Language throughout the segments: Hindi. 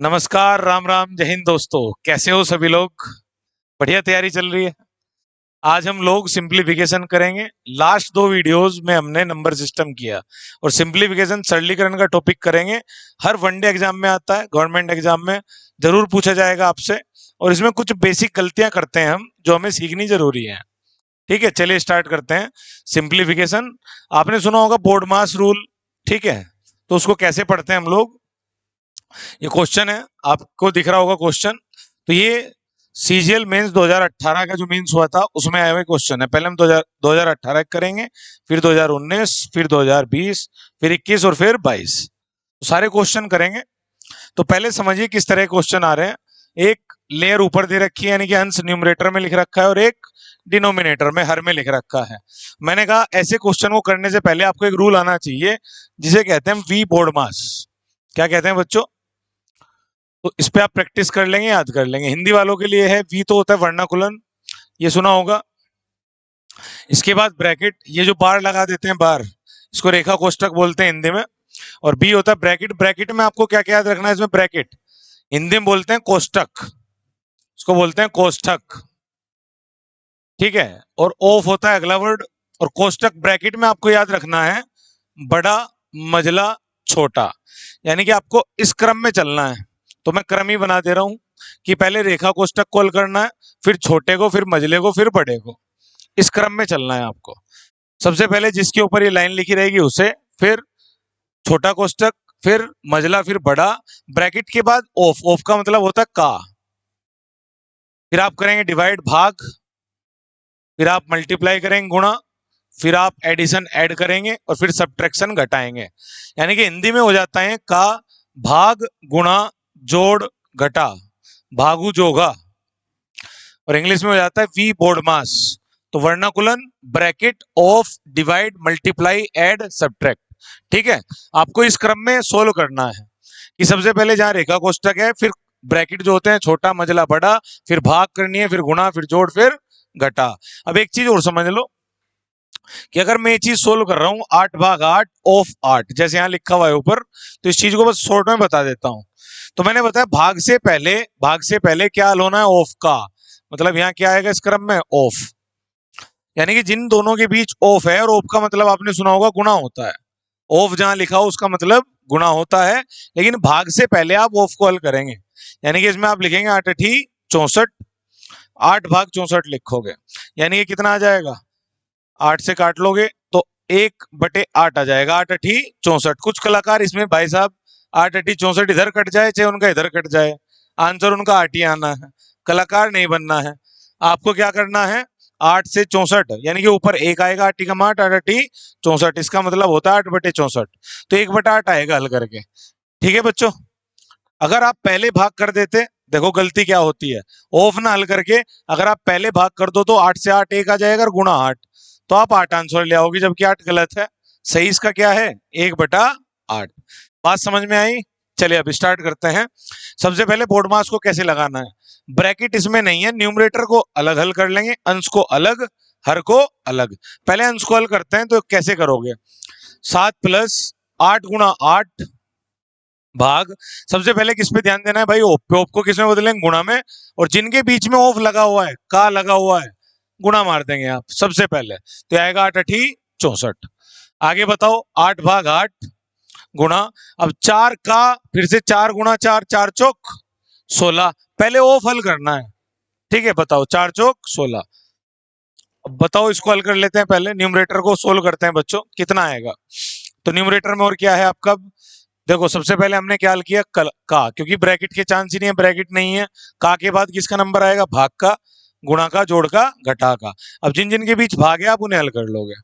नमस्कार, राम राम, जय हिंद दोस्तों। कैसे हो सभी लोग? बढ़िया तैयारी चल रही है। आज हम लोग सिंप्लीफिकेशन करेंगे। लास्ट दो वीडियोस में हमने नंबर सिस्टम किया और सिंप्लीफिकेशन सरलीकरण का टॉपिक करेंगे। हर वनडे एग्जाम में आता है, गवर्नमेंट एग्जाम में जरूर पूछा जाएगा आपसे। और इसमें कुछ बेसिक गलतियां करते हैं हम, जो हमें सीखनी जरूरी है। ठीक है, चलिए स्टार्ट करते हैं। सिंप्लीफिकेशन आपने सुना होगा, बोर्ड मास रूल। ठीक है, तो उसको कैसे पढ़ते हैं हम लोग? ये क्वेश्चन है, आपको दिख रहा होगा क्वेश्चन। तो ये सीजीएल मेंस 2018 का जो मेंस हुआ था उसमें आया हुआ क्वेश्चन है। पहले हम 2018 करेंगे, फिर 2019, फिर 2020, फिर 21 और फिर 22। तो सारे क्वेश्चन करेंगे। तो पहले समझिए किस तरह क्वेश्चन आ रहे हैं। एक लेयर ऊपर दे रखी है, यानी कि अंश न्यूमरेटर में लिख रखा है, और एक डिनोमिनेटर में, हर में लिख रखा है। मैंने कहा ऐसे क्वेश्चन को करने से पहले आपको एक रूल आना चाहिए, जिसे कहते हैं वी बोर्ड मास। क्या कहते हैं बच्चों? तो इस पे आप प्रैक्टिस कर लेंगे, याद कर लेंगे। हिंदी वालों के लिए है, वी तो होता है वर्णाकुलन, ये सुना होगा। इसके बाद ब्रैकेट, ये जो बार लगा देते हैं बार, इसको रेखा कोष्ठक बोलते हैं हिंदी में। और बी होता है ब्रैकेट। ब्रैकेट में आपको क्या क्या याद रखना है इसमें? ब्रैकेट हिंदी में बोलते हैं कोष्ठक, इसको बोलते हैं कोष्ठक। ठीक है, और ऑफ होता है अगला वर्ड। और कोष्ठक ब्रैकेट में आपको याद रखना है बड़ा, मझला, छोटा, यानी कि आपको इस क्रम में चलना है। तो मैं क्रम ही बना दे रहा हूं कि पहले रेखा कोष्ठक कॉल करना है, फिर छोटे को, फिर मझले को, फिर बड़े को। इस क्रम में चलना है आपको। सबसे पहले जिसके ऊपर ये लाइन लिखी रहेगी उसे, फिर छोटा कोष्ठक, फिर मझला, फिर बड़ा। ब्रैकेट के बाद ऑफ, ऑफ का मतलब होता है का। फिर आप करेंगे डिवाइड, भाग। फिर आप मल्टीप्लाई करेंगे, गुणा। फिर आप एडिशन ऐड करेंगे, और फिर सब्ट्रैक्शन घटाएंगे। यानी कि हिंदी में हो जाता है का, भाग, गुणा, जोड़, घटा, भागु जोगा। और इंग्लिश में हो जाता है वी बोर्ड मास। तो vinculum, bracket, of, divide, multiply, add, subtract. ठीक है, आपको इस क्रम में सोल्व करना है कि सबसे पहले जहां रेखा कोष्ठक है, फिर ब्रैकेट जो होते हैं छोटा, मझला, बड़ा, फिर भाग करनी है, फिर गुणा, फिर जोड़, फिर घटा। अब एक चीज और समझ लो कि अगर मैं ये चीज सोल्व कर रहा हूं 8 भाग 8 ऑफ 8, जैसे यहां लिखा हुआ है ऊपर, तो इस चीज को बस शॉर्ट में बता देता हूं। तो मैंने बताया भाग से पहले क्या हल होना है? ऑफ का। मतलब यहां क्या आएगा इस क्रम में? ऑफ। यानी कि जिन दोनों के बीच ऑफ है, और ऑफ का मतलब आपने सुना होगा गुणा होता है। ऑफ जहां लिखा हो उसका मतलब गुणा होता है। लेकिन भाग से पहले आप ऑफ को हल करेंगे, यानी कि इसमें आप लिखेंगे 8 अठी 64, 8 भाग 64 लिखोगे। यानी कि कितना आ जाएगा? 8 से काट लोगे तो 1/8 आ जाएगा। 8 अठी 64। कुछ कलाकार इसमें भाई साहब 8 अठी 64 इधर कट जाए चाहे उनका इधर कट जाए, आंसर उनका 8 ही आना है। कलाकार नहीं बनना है। आपको क्या करना है? 8 से 64, यानी कि ऊपर 1 आएगा, 8 का 8, 8 अठी 64, इसका मतलब होता है 8/64। तो 1/8 आएगा हल करके। ठीक है बच्चों, अगर आप पहले भाग कर देते, देखो गलती क्या होती है, ऑफ ना हल करके अगर आप पहले भाग कर दो तो 8 से 8 1 आ जाएगा, और गुणा 8, तो आप 8 आंसर ले आओगे, जबकि 8 गलत है। सही इसका क्या है? 1/8। बात समझ में आई? चलिए अब स्टार्ट करते हैं। सबसे पहले बोर्ड मास को कैसे लगाना है। ब्रैकेट इसमें नहीं है, न्यूमरेटर को अलग हल कर लेंगे, अंश को अलग, हर को अलग। पहले अंश को हल करते हैं, तो कैसे करोगे? 7 + 8 × 8 भाग। सबसे पहले किस पे ध्यान देना है भाई? ऑफ पे। ऑफ को किस में बदलेंगे? गुणा में। और जिनके बीच में ऑफ लगा हुआ है, का लगा हुआ है, गुणा मार देंगे आप सबसे पहले, तो आएगा 8 अठी 64। आगे बताओ, 8 भाग 8 गुणा। अब 4 का, फिर से 4 × 4, 4 चौक 16। पहले ऑफ हल करना है। ठीक है, बताओ 4 चौक 16। अब बताओ इसको हल कर लेते हैं, पहले न्यूमरेटर को सोल्व करते हैं बच्चों, कितना आएगा? तो न्यूमरेटर में और क्या है आपका? देखो सबसे पहले हमने क्या हल किया? का, क्योंकि ब्रैकेट के चांस ही नहीं है, ब्रैकेट नहीं है। का के बाद किसका नंबर आएगा? भाग का, गुणा का, जोड़ का, घटा का। अब जिन जिन के बीच भाग है आप उन्हें हल कर लोगे।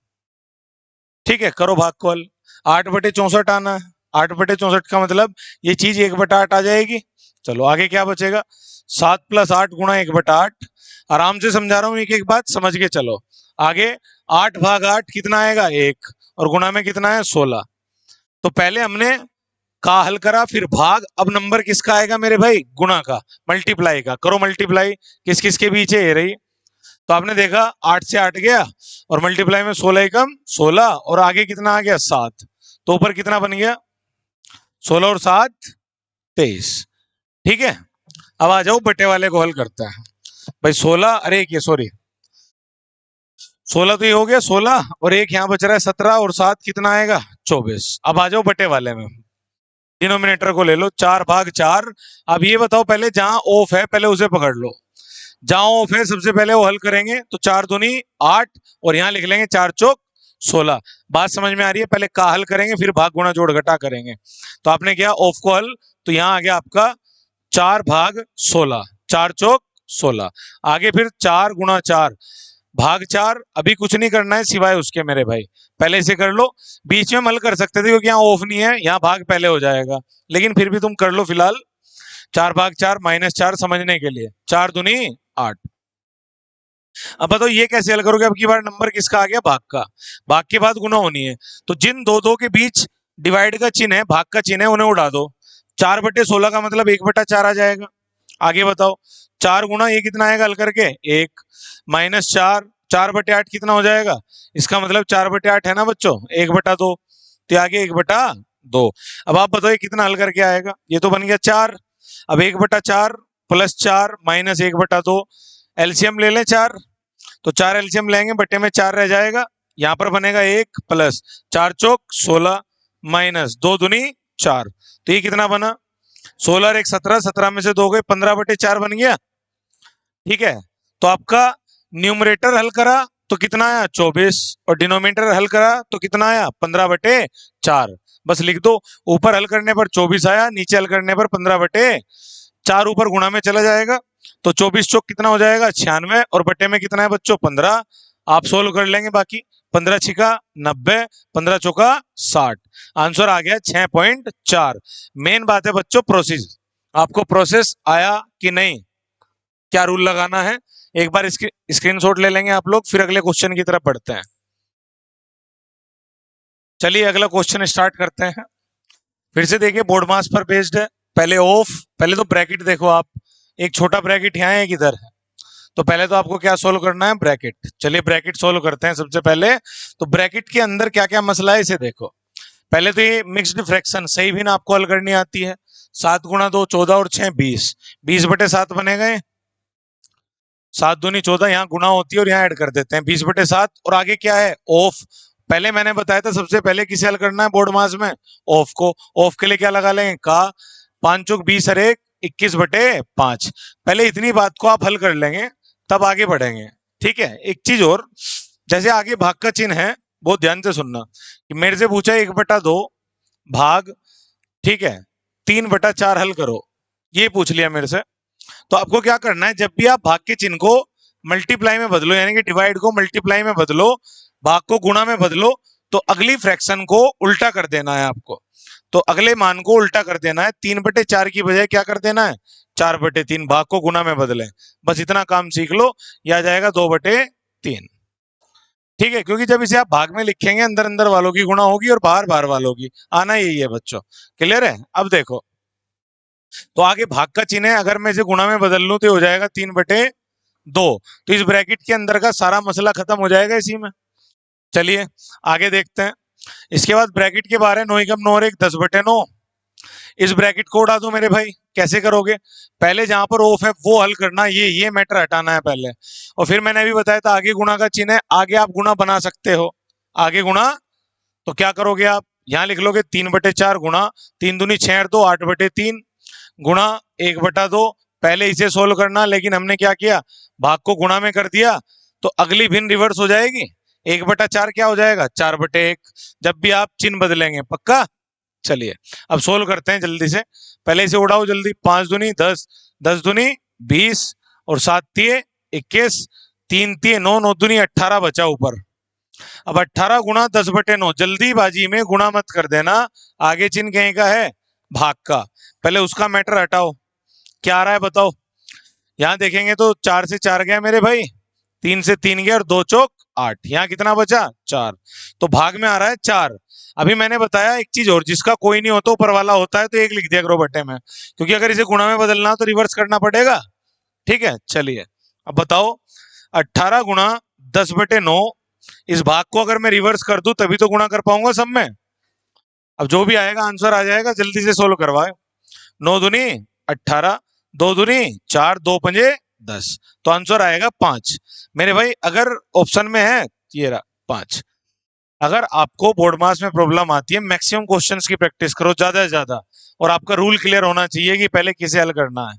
ठीक है, करो भाग को हल। 8/64 आना है। 8/64 का मतलब ये चीज 1/8 आ जाएगी। चलो आगे क्या बचेगा? 7 + 8 × 1/8। आराम से समझा रहा हूं, एक एक बात समझ के चलो। आगे 8 भाग 8 कितना आएगा? 1, और गुणा में कितना है? 16। तो पहले हमने का हल करा, फिर भाग। अब नंबर किसका आएगा मेरे भाई? गुणा का, मल्टीप्लाई का। करो मल्टीप्लाई, किस किस के बीच है? ये रही। तो आपने देखा 8 से 8 गया, और मल्टीप्लाई में 16 एकम 16, और आगे कितना आ गया? 7। तो ऊपर कितना बन गया? 16 और 7 23। ठीक है, अब आ जाओ बटे वाले को हल करते हैं भाई। 16, अरे एक ये सॉरी 16 तो ये हो गया 16, और एक यहाँ बच रहा है 17, और 7 कितना आएगा 24। अब आ जाओ बटे वाले में, डिनोमिनेटर को ले लो 4/4। अब ये बताओ पहले जहां ऑफ है पहले उसे पकड़ लो, जहां ऑफ है सबसे पहले वो हल करेंगे। तो 4 दूनी 8, और यहाँ लिख लेंगे 4 चौक 16। बात समझ में आ रही है? पहले का हल करेंगे फिर भाग गुणा जोड़ घटा करेंगे। तो आपने किया ऑफ को हल, तो यहाँ आ गया आपका 4/16, 4 चौक 16। आगे फिर 4 × 4 भाग 4। अभी कुछ नहीं करना है सिवाय उसके मेरे भाई, पहले इसे कर लो। बीच में मल कर सकते थे क्योंकि यहाँ ऑफ नहीं है, यहाँ भाग पहले हो जाएगा, लेकिन फिर भी तुम कर लो फिलहाल। 4/4 -4 समझने के लिए, 4 दूनी 8। अब बताओ ये कैसे हल करोगे? अब की बार नंबर किसका आ गया? भाग का। भाग के बाद गुना होनी है, तो जिन दो दो के बीच डिवाइड का चिन्ह है, भाग का चिन्ह है, उन्हें उड़ा दो। 4/16 का मतलब 1/4 आ जाएगा। आगे बताओ 4 गुना ये कितना आएगा हल करके? 1 -4, 4/8 कितना हो जाएगा? इसका मतलब 4/8 है ना बच्चों, 1/2, तो आगे 1/2। अब आप बताओ ये कितना हल करके आएगा? ये तो बन गया 4। अब 1/4 + 4 - 1/2, एलसीएम ले लें 4, तो 4 एलसीएम लेंगे, बटे में 4 रह जाएगा। यहाँ पर बनेगा 1 + 4 चौक 16 - 2 दूनी 4, तो ये कितना बना? 16 और 1 17, 17 में से 2 गए, 15/4 बन गया। ठीक है, तो आपका न्यूमरेटर हल करा तो कितना आया? 24, और डिनोमिनेटर हल करा तो कितना आया? 15/4। बस लिख दो, ऊपर हल करने पर 24 आया, नीचे हल करने पर 15/4 ऊपर गुणा में चला जाएगा। तो 24 चौक कितना हो जाएगा? 96, और बटे में कितना है बच्चों? 15। आप सोल्व कर लेंगे बाकी। 15 छिका 90, 15 चौका 60, आंसर आ गया 6.4। मेन बात है बच्चों प्रोसेस, आपको प्रोसेस आया कि नहीं, क्या रूल लगाना है, एक बार इसकी स्क्रीनशॉट ले लेंगे आप लोग, फिर अगले क्वेश्चन की तरफ बढ़ते हैं। चलिए अगला क्वेश्चन स्टार्ट करते हैं। फिर से देखिए बोर्ड मास पर बेस्ड है। पहले ऑफ, पहले तो ब्रैकेट देखो आप, एक छोटा ब्रैकेट यहाँ है एक इधर है, तो पहले तो आपको क्या सोल्व करना है? ब्रैकेट। चलिए ब्रैकेट सोल्व करते हैं सबसे पहले। तो ब्रैकेट के अंदर क्या क्या मसला है इसे देखो। पहले तो ये मिक्स्ड फ्रैक्शन सही भी ना आपको हल करनी आती है। 7 × 2 14 और 6 20, 20/7 बनेगा। 7 दूनी 14, यहाँ गुना होती है और यहाँ ऐड कर देते हैं 20/7। और आगे क्या है? ऑफ। पहले मैंने बताया था सबसे पहले किसे हल करना है बोर्ड मास में? ऑफ को। ऑफ के लिए क्या लगा लेंगे? का। 5 चौक 20 और 1 21/5। पहले इतनी बात को आप हल कर लेंगे, तब आगे बढ़ेंगे। ठीक है, एक चीज और, जैसे आगे भाग का चिन्ह है, बहुत ध्यान से सुनना कि मेरे से पूछा 1/2 भाग, ठीक है, 3/4 हल करो, ये पूछ लिया मेरे से। तो आपको क्या करना है, जब भी आप भाग के चिन्ह को मल्टीप्लाई में बदलो, यानी कि डिवाइड को मल्टीप्लाई में बदलो, भाग को गुणा में बदलो, तो अगली फ्रैक्शन को उल्टा कर देना है आपको। तो अगले मान को उल्टा कर देना है, 3/4 की बजाय क्या कर देना है? 4/3। भाग को गुणा में बदले, बस इतना काम सीख लो, यह आ जाएगा 2/3। ठीक है, क्योंकि जब इसे आप भाग में लिखेंगे अंदर अंदर वालों की गुणा होगी और बाहर बाहर वालों की, आना यही है बच्चों। क्लियर है? अब देखो, तो आगे भाग का चिन्ह है, अगर मैं इसे गुणा में बदल लूं तो हो जाएगा 3/2। तो इस ब्रैकेट के अंदर का सारा मसला खत्म हो जाएगा इसी में। चलिए आगे देखते हैं। इसके बाद ब्रैकेट के बाहर है 9 × 9 और 1 10/9। इस ब्रैकेट को उड़ा दो मेरे भाई। कैसे करोगे? पहले जहां पर ऑफ है वो हल करना, ये मैटर हटाना है पहले। और फिर मैंने अभी बताया था आगे गुणा का चिन्ह है, आगे आप गुणा बना सकते हो। आगे गुणा, तो क्या करोगे आप? यहाँ लिख लोगे 3/4 गुणा 3 दूनी 6 और 2 8/3 गुणा 1/2। पहले इसे सोल्व करना, लेकिन हमने क्या किया? भाग को गुणा में कर दिया, तो अगली भिन्न रिवर्स हो जाएगी। 1/4 क्या हो जाएगा? 4/1, जब भी आप चिन्ह बदलेंगे। पक्का? चलिए अब सोल्व करते हैं जल्दी से। पहले इसे उड़ाओ जल्दी। 5 दूनी 10, 10 दूनी 20, और 7 तिये 21, 3 तिये 9, 9 दूनी 18 बचा ऊपर। अब 18 गुणा 10/9, जल्दीबाजी में गुणा मत कर देना, आगे चिन्ह कहीं का है? भाग का। पहले उसका मैटर हटाओ, क्या आ रहा है बताओ। यहां देखेंगे तो 4 से 4 गया मेरे भाई, 3 से 3 गया, और 2 चौक 8, यहाँ कितना बचा? 4। तो भाग में आ रहा है 4। अभी मैंने बताया एक चीज और, जिसका कोई नहीं होता ऊपर वाला होता है, तो 1 लिख दिया करो बटे में, क्योंकि अगर इसे गुणा में बदलना हो तो रिवर्स करना पड़ेगा। ठीक है, चलिए अब बताओ 18 गुणा 10/9, इस भाग को अगर मैं रिवर्स कर दूं तभी तो गुणा कर पाऊंगा सब में। अब जो भी आएगा आंसर आ जाएगा, जल्दी से सोल्व करवाए। 9 दूनी 18, 2 दूनी 4, 2 पंजे 10, तो आंसर आएगा 5। मेरे भाई अगर ऑप्शन में है ये रहा 5। अगर आपको बोर्ड मास में प्रॉब्लम आती है, मैक्सिमम क्वेश्चंस की प्रैक्टिस करो ज्यादा से ज्यादा, और आपका रूल क्लियर होना चाहिए कि पहले किसे हल करना है।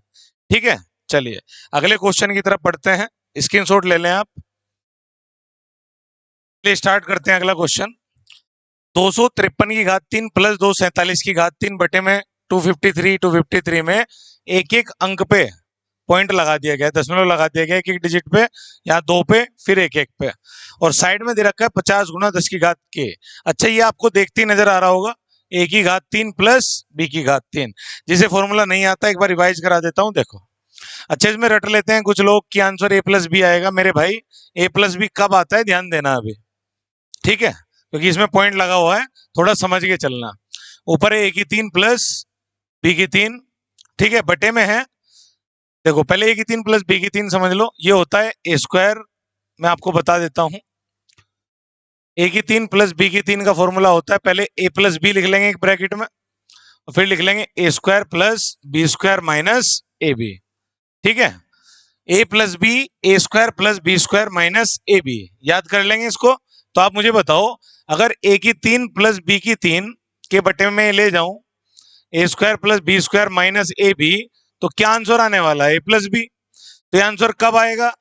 ठीक है, चलिए अगले क्वेश्चन की तरफ बढ़ते हैं। स्क्रीनशॉट ले लें आप। स्टार्ट करते हैं अगला क्वेश्चन। 253 की घात 3 प्लस 247 की घात 3 बटे में 253 में एक एक अंक पे पॉइंट लगा दिया गया, दशमलव लगा दिया गया एक एक डिजिट पे, या 2 पे, फिर एक एक पे, और साइड में दे रखा है 50 गुना 10 की घात के। अच्छा, ये आपको देखते ही नजर आ रहा होगा, a की घात 3 प्लस b की घात 3। जिसे फॉर्मूला नहीं आता एक बार रिवाइज करा देता हूं, देखो। अच्छा, इसमें रट लेते हैं कुछ लोग कि आंसर a प्लस बी आएगा। मेरे भाई a प्लस बी कब आता है ध्यान देना अभी, ठीक है, क्योंकि इसमें पॉइंट लगा हुआ है, थोड़ा समझ के चलना। ऊपर है a की 3 प्लस b की 3, ठीक है, बटे में है, देखो पहले a की 3 प्लस b की 3 समझ लो, ये होता है a स्क्वायर। मैं आपको बता देता हूं, a की 3 प्लस b की 3 का फॉर्मूला होता है, पहले a प्लस बी लिख लेंगे एक ब्रैकेट में, और फिर लिख लेंगे a square plus b square minus a b. ठीक है, a plus b, a square plus b square minus a b, याद कर लेंगे इसको। तो आप मुझे बताओ, अगर a की 3 प्लस b की 3 के बटे में ले जाऊं a square plus b square minus a b, तो क्या आंसर आने वाला है a प्लस बी। तो ये आंसर कब आएगा,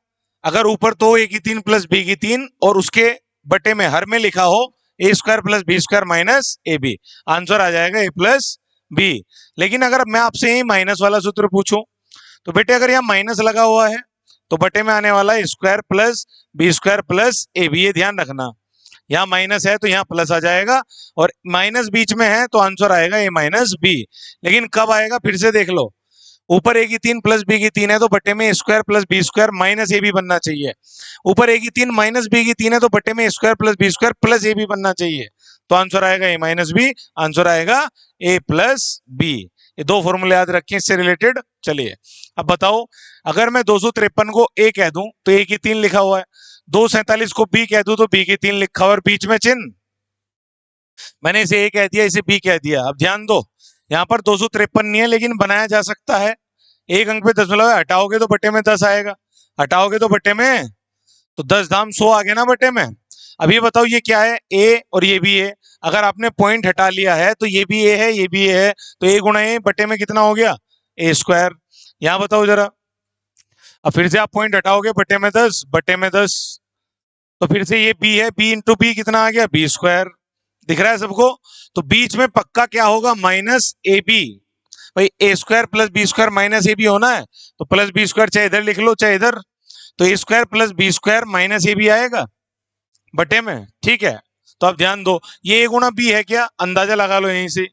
अगर ऊपर तो a की 3 प्लस b की 3 और उसके बटे में हर में लिखा हो a square plus b square minus a b, answer आ जाएगा a प्लस बी। लेकिन अगर मैं आपसे यही माइनस वाला सूत्र पूछूं, तो बेटे अगर यहाँ माइनस लगा हुआ है तो बटे में आने वाला है square plus b square plus a b, ये ध्यान रखना। यहाँ माइनस है तो यहाँ प्लस आ जाएगा, और माइनस बीच में है तो आंसर आएगा ए माइनस बी। लेकिन कब आएगा फिर से देख लो, ऊपर a की 3 प्लस b की 3 है तो बटे में square plus b square minus a b बनना चाहिए। ऊपर a की 3 माइनस b की 3 है तो बटे में square plus b square plus a b बनना चाहिए, तो आंसर आएगा ए माइनस बी, आंसर आएगा ए प्लस बी। ये दो फॉर्मूले याद रखें इससे रिलेटेड। चलिए अब बताओ, अगर मैं 253 को a कह दूं तो a की 3 लिखा हुआ है, 247 को b कह दूं तो b की 3 लिखा हुआ, और बीच में चिन्ह, मैंने इसे a कह दिया इसे b कह दिया। अब ध्यान दो, यहाँ पर 253 नहीं है लेकिन बनाया जा सकता है। एक अंक पे दशमलव है, हटाओगे तो बटे में 10 आएगा, हटाओगे तो बटे में, तो 10 धाम 100 आ गया ना बटे में। अब ये बताओ ये क्या है, a और ये भी a, अगर आपने पॉइंट हटा लिया है तो ये भी a है ये भी a है, तो a गुणा a बटे में कितना हो गया, a स्क्वायर। यहाँ बताओ जरा, अब फिर से आप पॉइंट हटाओगे बटे में 10, बटे में 10, तो फिर से ये b है, b इंटू बी कितना आ गया, b स्क्वायर। दिख रहा है सबको। तो बीच में पक्का क्या होगा, माइनस ए बी। भाई a square plus b square minus a b होना है, तो प्लस बी स्क्वायर चाहे इधर लिख लो चाहे इधर, तो a square plus b square minus a b आएगा बटे में। ठीक है, तो आप ध्यान दो, ये ए गुणा बी है क्या, अंदाजा लगा लो यहीं से।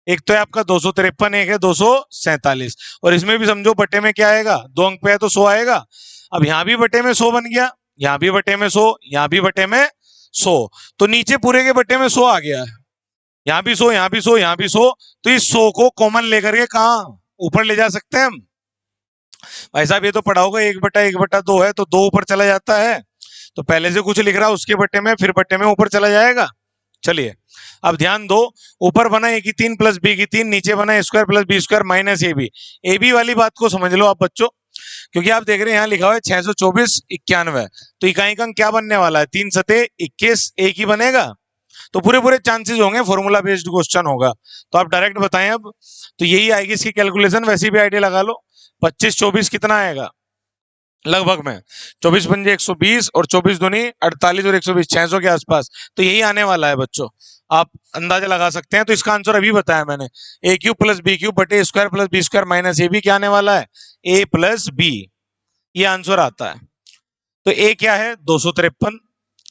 एक तो है आपका 253, एक है 247, और इसमें भी समझो बटे में क्या आएगा, 2 अंक पे है तो 100 आएगा। अब यहाँ भी बटे में 100 बन गया, यहाँ भी बटे में 100, यहाँ भी बटे में 100, तो नीचे पूरे के बटे में 100 आ गया है। यहाँ भी 100, यहाँ भी 100, यहाँ भी 100, तो इस 100 को कॉमन लेकर के कहाँ ऊपर ले जा सकते हैं हम। भाई साहब ये तो पढ़ा होगा, 1/1/2 है तो 2 ऊपर चला जाता है, तो पहले से कुछ लिख रहा है उसके बटे में, फिर बटे में ऊपर चला जाएगा। चलिए अब ध्यान दो, ऊपर बना a की 3 प्लस b की 3, नीचे बना square plus b square minus a b वाली बात को समझ लो आप बच्चों, क्योंकि आप देख रहे हैं यहाँ लिखा हुआ है 624 91, तो इकाई का अंक क्या बनने वाला है, 3 सते 21 एक ही बनेगा, तो पूरे पूरे चांसेस होंगे फॉर्मूला बेस्ड क्वेश्चन होगा। तो आप डायरेक्ट बताएं अब, तो यही आएगी इसकी कैलकुलेशन, वैसे भी आइडिया लगा लो। 25 24 कितना आएगा लगभग में, 24 पंजे 120 और 24 दूनी 48 और 120 600 के आसपास, तो यही आने वाला है बच्चों, आप अंदाजा लगा सकते हैं। तो इसका आंसर अभी बताया मैंने, a cube plus b cube बटे square plus b square minus a b, क्या आने वाला है, ए प्लस बी, ये आंसर आता है। तो ए क्या है 253,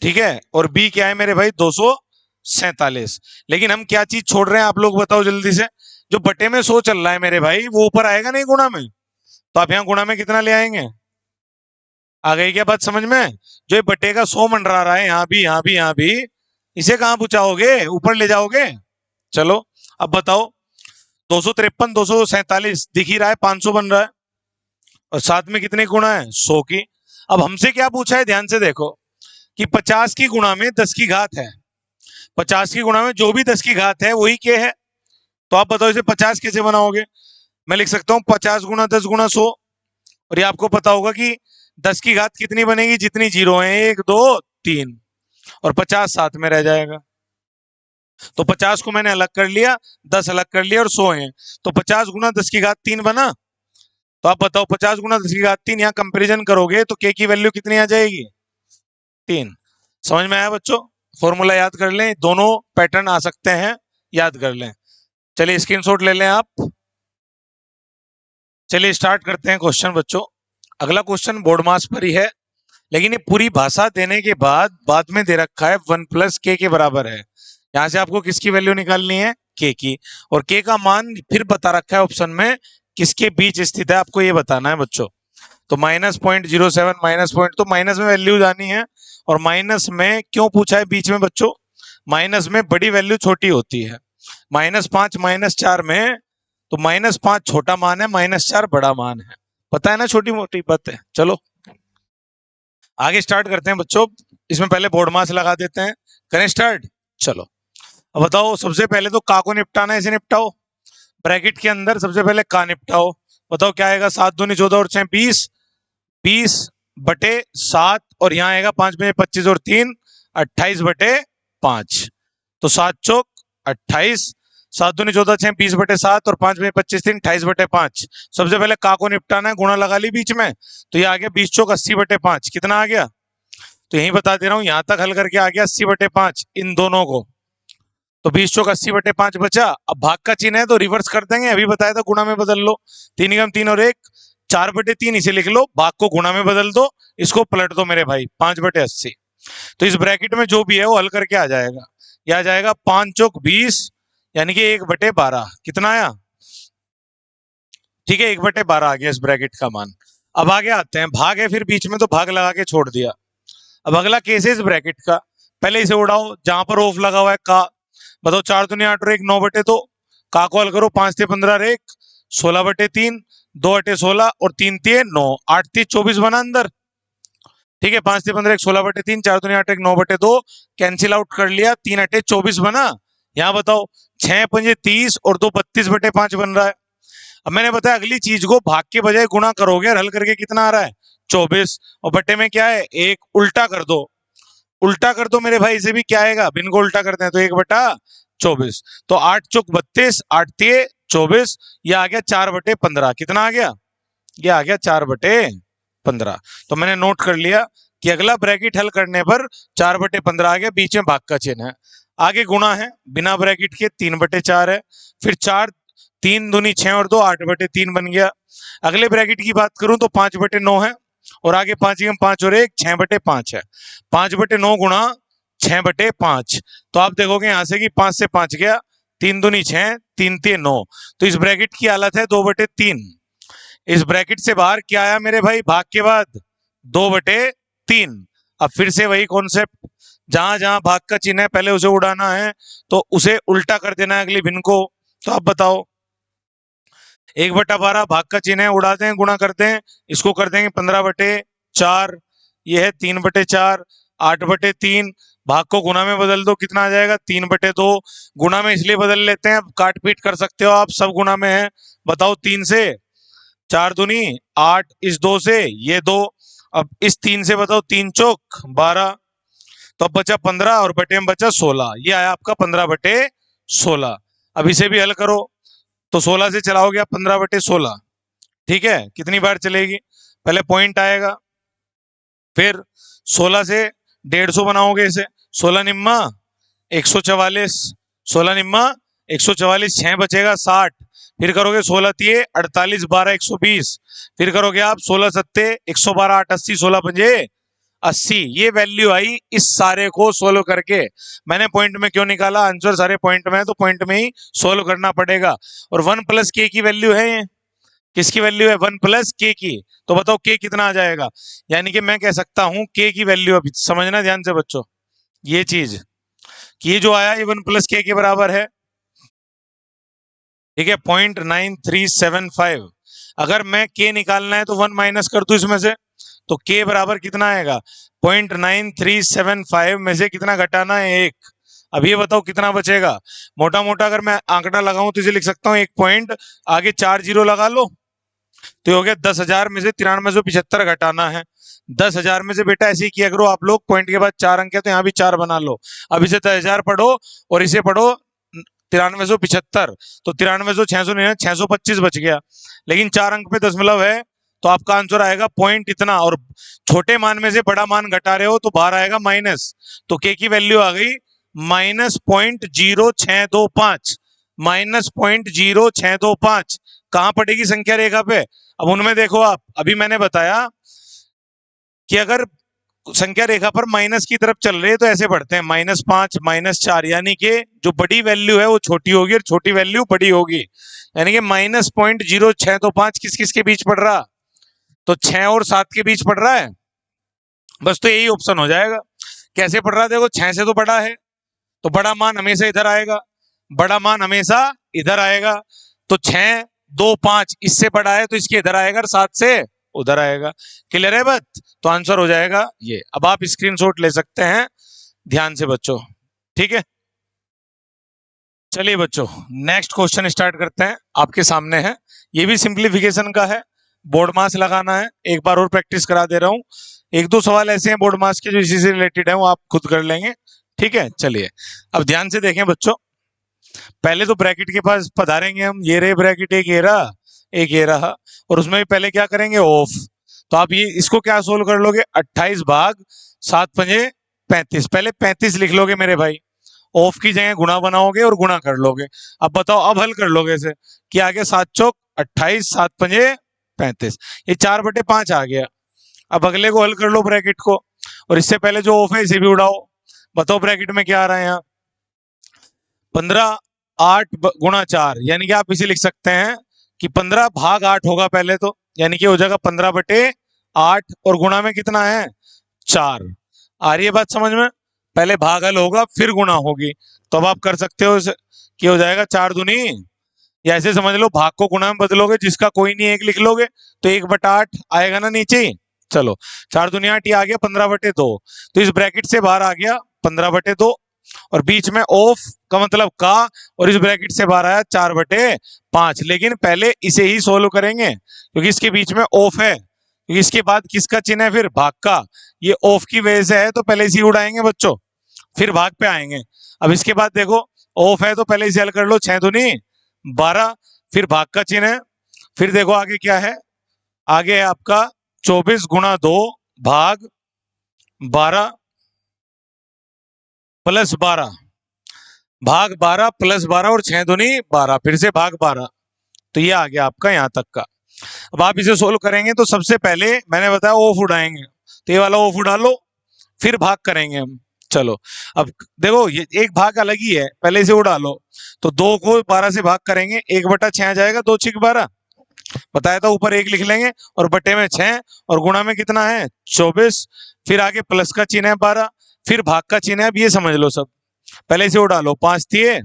ठीक है, और बी क्या है मेरे भाई 247। लेकिन हम क्या चीज छोड़ रहे हैं आप लोग बताओ जल्दी से, जो बटे में 100 चल रहा है मेरे भाई वो ऊपर आएगा नहीं गुणा में, तो आप यहाँ गुणा में कितना ले आएंगे, आ गई क्या बात समझ में। जो ये बटे का 100 मंडरा रहा है यहाँ भी यहाँ भी यहाँ भी, इसे कहाँ पहुंचाओगे, ऊपर ले जाओगे। चलो अब बताओ, 253 247 दिख ही रहा है, 500 बन रहा है, और साथ में कितने गुणा है 100 की। अब हमसे क्या पूछा है ध्यान से देखो, कि 50 की गुणा में 10 की घात है, 50 की गुणा में जो भी 10 की घात है वही के है, तो आप बताओ इसे 50 कैसे बनाओगे। मैं लिख सकता हूँ 50 गुना 10 गुना 100। और ये आपको पता होगा कि 10 की घात कितनी बनेगी, जितनी जीरो है, 1 2 3, और 50 साथ में रह जाएगा। तो 50 को मैंने अलग कर लिया, 10 अलग कर लिया और 100 है, तो 50 गुना 10 की घात 3 बना। तो आप बताओ 50 गुना 10 की घात 3, यहाँ कंपेरिजन करोगे तो के की वैल्यू कितनी आ जाएगी, 3। समझ में आया बच्चों? फॉर्मूला याद कर लें, दोनों पैटर्न आ सकते हैं, याद कर लें। चलिए स्क्रीनशॉट ले लें आप। चलिए स्टार्ट करते हैं क्वेश्चन बच्चों। अगला क्वेश्चन बोर्ड मास पर ही है, लेकिन ये पूरी भाषा देने के बाद में दे रखा है 1 प्लस के के बराबर है। यहां से आपको किसकी वैल्यू निकालनी है, के की, और के का मान फिर बता रखा है ऑप्शन में किसके बीच स्थित है, आपको ये बताना है बच्चों। तो -0.07 माइनस पॉइंट, तो माइनस में वैल्यू जानी है, और माइनस में क्यों पूछा है बीच में बच्चों, माइनस में बड़ी वैल्यू छोटी होती है। -5 -4 में, तो -5 छोटा मान है, -4 बड़ा मान है। पता है ना, छोटी मोटी बात है। चलो आगे स्टार्ट करते हैं बच्चों। इसमें पहले बोर्ड मास लगा देते हैं, करें स्टार्ट। चलो अब बताओ, सबसे पहले तो का को निपटाना है, इसे निपटाओ। ब्रैकेट के अंदर सबसे पहले का निपटाओ। बताओ क्या आएगा, 7 दूनी 14 और 6 20, 20/7, और यहाँ आएगा 5 में 25 और 3 28/5। तो 7 चौक 28, 7 दूनी 14 6 20/7 और 5 में 25 3 28/5। सबसे पहले का को निपटाना है, गुणा लगा ली बीच में, तो ये आ गया 20 चौक 80/5। कितना आ गया, तो यही बता दे रहा हूं, यहां तक हल करके आ गया 80/5 इन दोनों को। तो 20 चौक 80/5 बचा। अब भाग का चिन्ह है तो रिवर्स कर देंगे, अभी बताया था गुणा में बदल लो। 3 एकम 3 और 1 4/3 इसे लिख लो, भाग को गुणा में बदल दो, इसको पलट दो मेरे भाई, 5/80। तो इस ब्रैकेट में जो भी है वो हल करके आ जाएगा। यह आ जाएगा 5 चौक 20, यानी कि 1/12। कितना आया, ठीक है, 1/12 आ गया इस ब्रैकेट का मान। अब आगे आते हैं, भाग है फिर बीच में तो भाग लगा के छोड़ दिया। अब अगला केस है इस ब्रैकेट का, पहले इसे उड़ाओ, जहां पर ऑफ लगा हुआ है का। बताओ 4 दूनी 8 और 1 9/2, का को हल करो, 5 × 15 1 16/3, 2/16 और 3 × 9, 8 × 24 बना अंदर। ठीक है, 5 × 15 1 16/3, 4 दूनी 8 1 9/2, कैंसिल आउट कर लिया, 3 × 8 24 बना। यहाँ बताओ 6 × 5 30 और 2 32/5 बन रहा है। अब मैंने बताया अगली चीज को भाग के बजाय गुणा करोगे और हल करके कितना आ रहा है, 24, और बट्टे में क्या है, एक। उल्टा कर दो, उल्टा कर दो मेरे भाई, इसे भी क्या आएगा, भिन्न को उल्टा करते हैं तो 1/24। तो 8 चौक 32, 8 तिये 24, यह आ गया 4/15। कितना आ गया, ये आ गया 4/15। तो मैंने नोट कर लिया कि अगला ब्रैकेट हल करने पर 4/15 आ गया, बीच में भाग का चिन्ह है। आगे गुणा है बिना ब्रैकेट के, 3/4 है, फिर 4 3 दूनी 6 और 2 8/3 बन गया। अगले ब्रैकेट की बात करूं तो 5/9 है, और आगे 5 × 5 और 1 6/5 है। 5/9 गुणा 6/5, तो आप देखोगे यहां से कि 5 से 5 गया, 3 दूनी 6 3 तिये 9, तो इस ब्रैकेट की हालत है 2/3। इस ब्रैकेट से बाहर क्या आया मेरे भाई, भाग के बाद 2/3। अब फिर से वही कॉन्सेप्ट, जहां जहां भाग का चिन्ह है पहले उसे उड़ाना है, तो उसे उल्टा कर देना है अगली भिन्न को। तो आप बताओ, 1/12 भाग का चिन्ह है, उड़ाते हैं गुणा करते हैं, इसको कर देंगे 15/4, ये है 3/4, 8/3, भाग को गुणा में बदल दो, कितना आ जाएगा 3/2। गुणा में इसलिए बदल लेते हैं, काट पीट कर सकते हो आप, सब गुणा में है। बताओ 3 से 4 दूनी 8, इस 2 से ये 2, अब इस 3 से बताओ 3 चौक 12, तो अब बचा 15 और बटे में बचा 16, ये आया आपका 15/16। अब इसे भी हल करो, तो 16 से चलाओगे आप 15/16, ठीक है, कितनी बार चलेगी, पहले पॉइंट आएगा, फिर 16 से 150 बनाओगे इसे, 16 निम्मा 144, 16 निम्मा 144, 6 बचेगा 60, फिर करोगे 16 तिये 48 12 120, फिर करोगे आप 16 सत्ते 112 8 80, 16 पंजे 80। ये वैल्यू आई इस सारे को सोल्व करके। मैंने पॉइंट में क्यों निकाला, आंसर सारे पॉइंट में है तो पॉइंट में ही सोल्व करना पड़ेगा। और 1 + k की वैल्यू है ये, किसकी वैल्यू है, 1 + k की। तो बताओ k कितना आ जाएगा, यानी कि मैं कह सकता हूं k की वैल्यू, अभी समझना ध्यान से बच्चों ये चीज, कि ये जो आया ये 1 + k के बराबर है, ठीक है, 0.9375। अगर मैं k निकालना है तो 1 माइनस कर दू इसमें से, तो k बराबर कितना आएगा, 0.9375 में से कितना घटाना है, 1। अब ये बताओ कितना बचेगा। मोटा मोटा अगर मैं आंकड़ा लगाऊं तो इसे लिख सकता हूँ 1 पॉइंट आगे 4 जीरो लगा लो, तो ये हो गया 10,000 में से 9375 घटाना है। 10,000 में से बेटा ऐसे ही किया करो आप लोग, पॉइंट के बाद 4 अंक है तो यहाँ भी 4 बना लो। अब इसे 10,000 पढ़ो और इसे पढ़ो 9375, तो 93,600 बच गया, लेकिन 4 अंक पे दशमलव है तो आपका आंसर आएगा पॉइंट इतना, और छोटे मान में से बड़ा मान घटा रहे हो तो बाहर आएगा माइनस, तो के की वैल्यू आ गई -0.0625, -0.0625। कहां पड़ेगी संख्या रेखा पे। अब उनमें देखो आप, अभी मैंने बताया कि अगर संख्या रेखा पर माइनस की तरफ चल रहे हैं तो ऐसे बढ़ते हैं -5 -4, यानी कि जो बड़ी वैल्यू है वो छोटी होगी और छोटी वैल्यू बड़ी होगी, यानी कि -0.0625 किस किस के बीच पड़ रहा, तो 6 और 7 के बीच पड़ रहा है, बस तो यही ऑप्शन हो जाएगा। कैसे पड़ रहा है देखो, 6 से तो बड़ा है तो बड़ा मान हमेशा इधर आएगा, बड़ा मान हमेशा इधर आएगा, तो 6 2 5 इससे बड़ा है तो इसके इधर आएगा, 7 से उधर आएगा। क्लियर है बात, तो आंसर हो जाएगा ये। अब आप स्क्रीनशॉट ले सकते हैं ध्यान से बच्चों, ठीक है। चलिए बच्चों नेक्स्ट क्वेश्चन स्टार्ट करते हैं, आपके सामने है, ये भी सिंप्लीफिकेशन का है, बोर्ड मास लगाना है। एक बार और प्रैक्टिस करा दे रहा हूँ, एक दो सवाल ऐसे हैं बोर्ड मास के जो इसी से रिलेटेड है, वो आप खुद कर लेंगे, ठीक है। चलिए अब ध्यान से देखें बच्चों, पहले तो ब्रैकेट के पास पधारेंगे हम, ये रहे ब्रैकेट, एक ये रहा एक ये रहा, और उसमें भी पहले क्या करेंगे ऑफ, तो आप ये इसको क्या सोल्व कर लोगे, 28 भाग 7 पंजे 35, पहले 35 लिख लोगे मेरे भाई, ऑफ की जगह गुणा बनाओगे और गुणा कर लोगे। अब बताओ, अब हल कर लोगे इसे, कि आगे 7 चौक 28 7 पंजे 35, ये 4/5 आ गया। अब अगले को हल कर लो ब्रैकेट को, और इससे पहले जो ऑफ है इसे भी उड़ाओ। बताओ ब्रैकेट में क्या आ रहा है यहाँ, 15 8 गुणा 4, यानी कि आप इसे लिख सकते हैं कि 15 भाग 8 होगा पहले तो, यानी कि हो जाएगा 15/8, और गुणा में कितना है 4। आ रही है बात समझ में, पहले भाग हल होगा फिर गुणा होगी, तो अब आप कर सकते हो कि हो जाएगा 4 दूनी, या ऐसे समझ लो भाग को गुणा में बदलोगे, जिसका कोई नहीं एक लिख लोगे तो 1/8 आएगा ना नीचे ही। चलो 4 दूनी 8, ये आ गया 15/2, तो इस ब्रैकेट से बाहर आ गया 15/2, और बीच में ऑफ का मतलब का, और इस ब्रैकेट से बाहर आया 4/5, लेकिन पहले इसे ही सोल्व करेंगे क्योंकि इसके बीच में ऑफ है, क्योंकि इसके बाद किसका चिन्ह है फिर, भाग का, ये ऑफ की वजह से है तो पहले इसी उड़ाएंगे बच्चों, फिर भाग पे आएंगे। अब इसके बाद देखो ऑफ है तो पहले इसे हल कर लो, 6 दूनी 12, फिर भाग का चिन्ह है, फिर देखो आगे क्या है, आगे है आपका 24 गुणा 2 भाग 12 प्लस 12, भाग 12 प्लस 12 और 6 दूनी 12, फिर से भाग 12, तो ये आ गया आपका यहाँ तक का। अब आप इसे सोल्व करेंगे तो सबसे पहले मैंने बताया ऑफ उड़ाएंगे, तो ये वाला ऑफ उड़ा लो, फिर भाग करेंगे हम। चलो अब देखो ये एक भाग अलग ही है, पहले इसे उड़ा लो, तो 2 को 12 से भाग करेंगे, 1/6 आ जाएगा, 2 6 12, बताया था ऊपर 1 लिख लेंगे और बटे में 6, और गुणा में कितना है 24, फिर आगे प्लस का चिन्ह है 12, फिर भाग का चिन्ह है, अब ये समझ लो सब, पहले इसे उड़ा लो, 5 दिए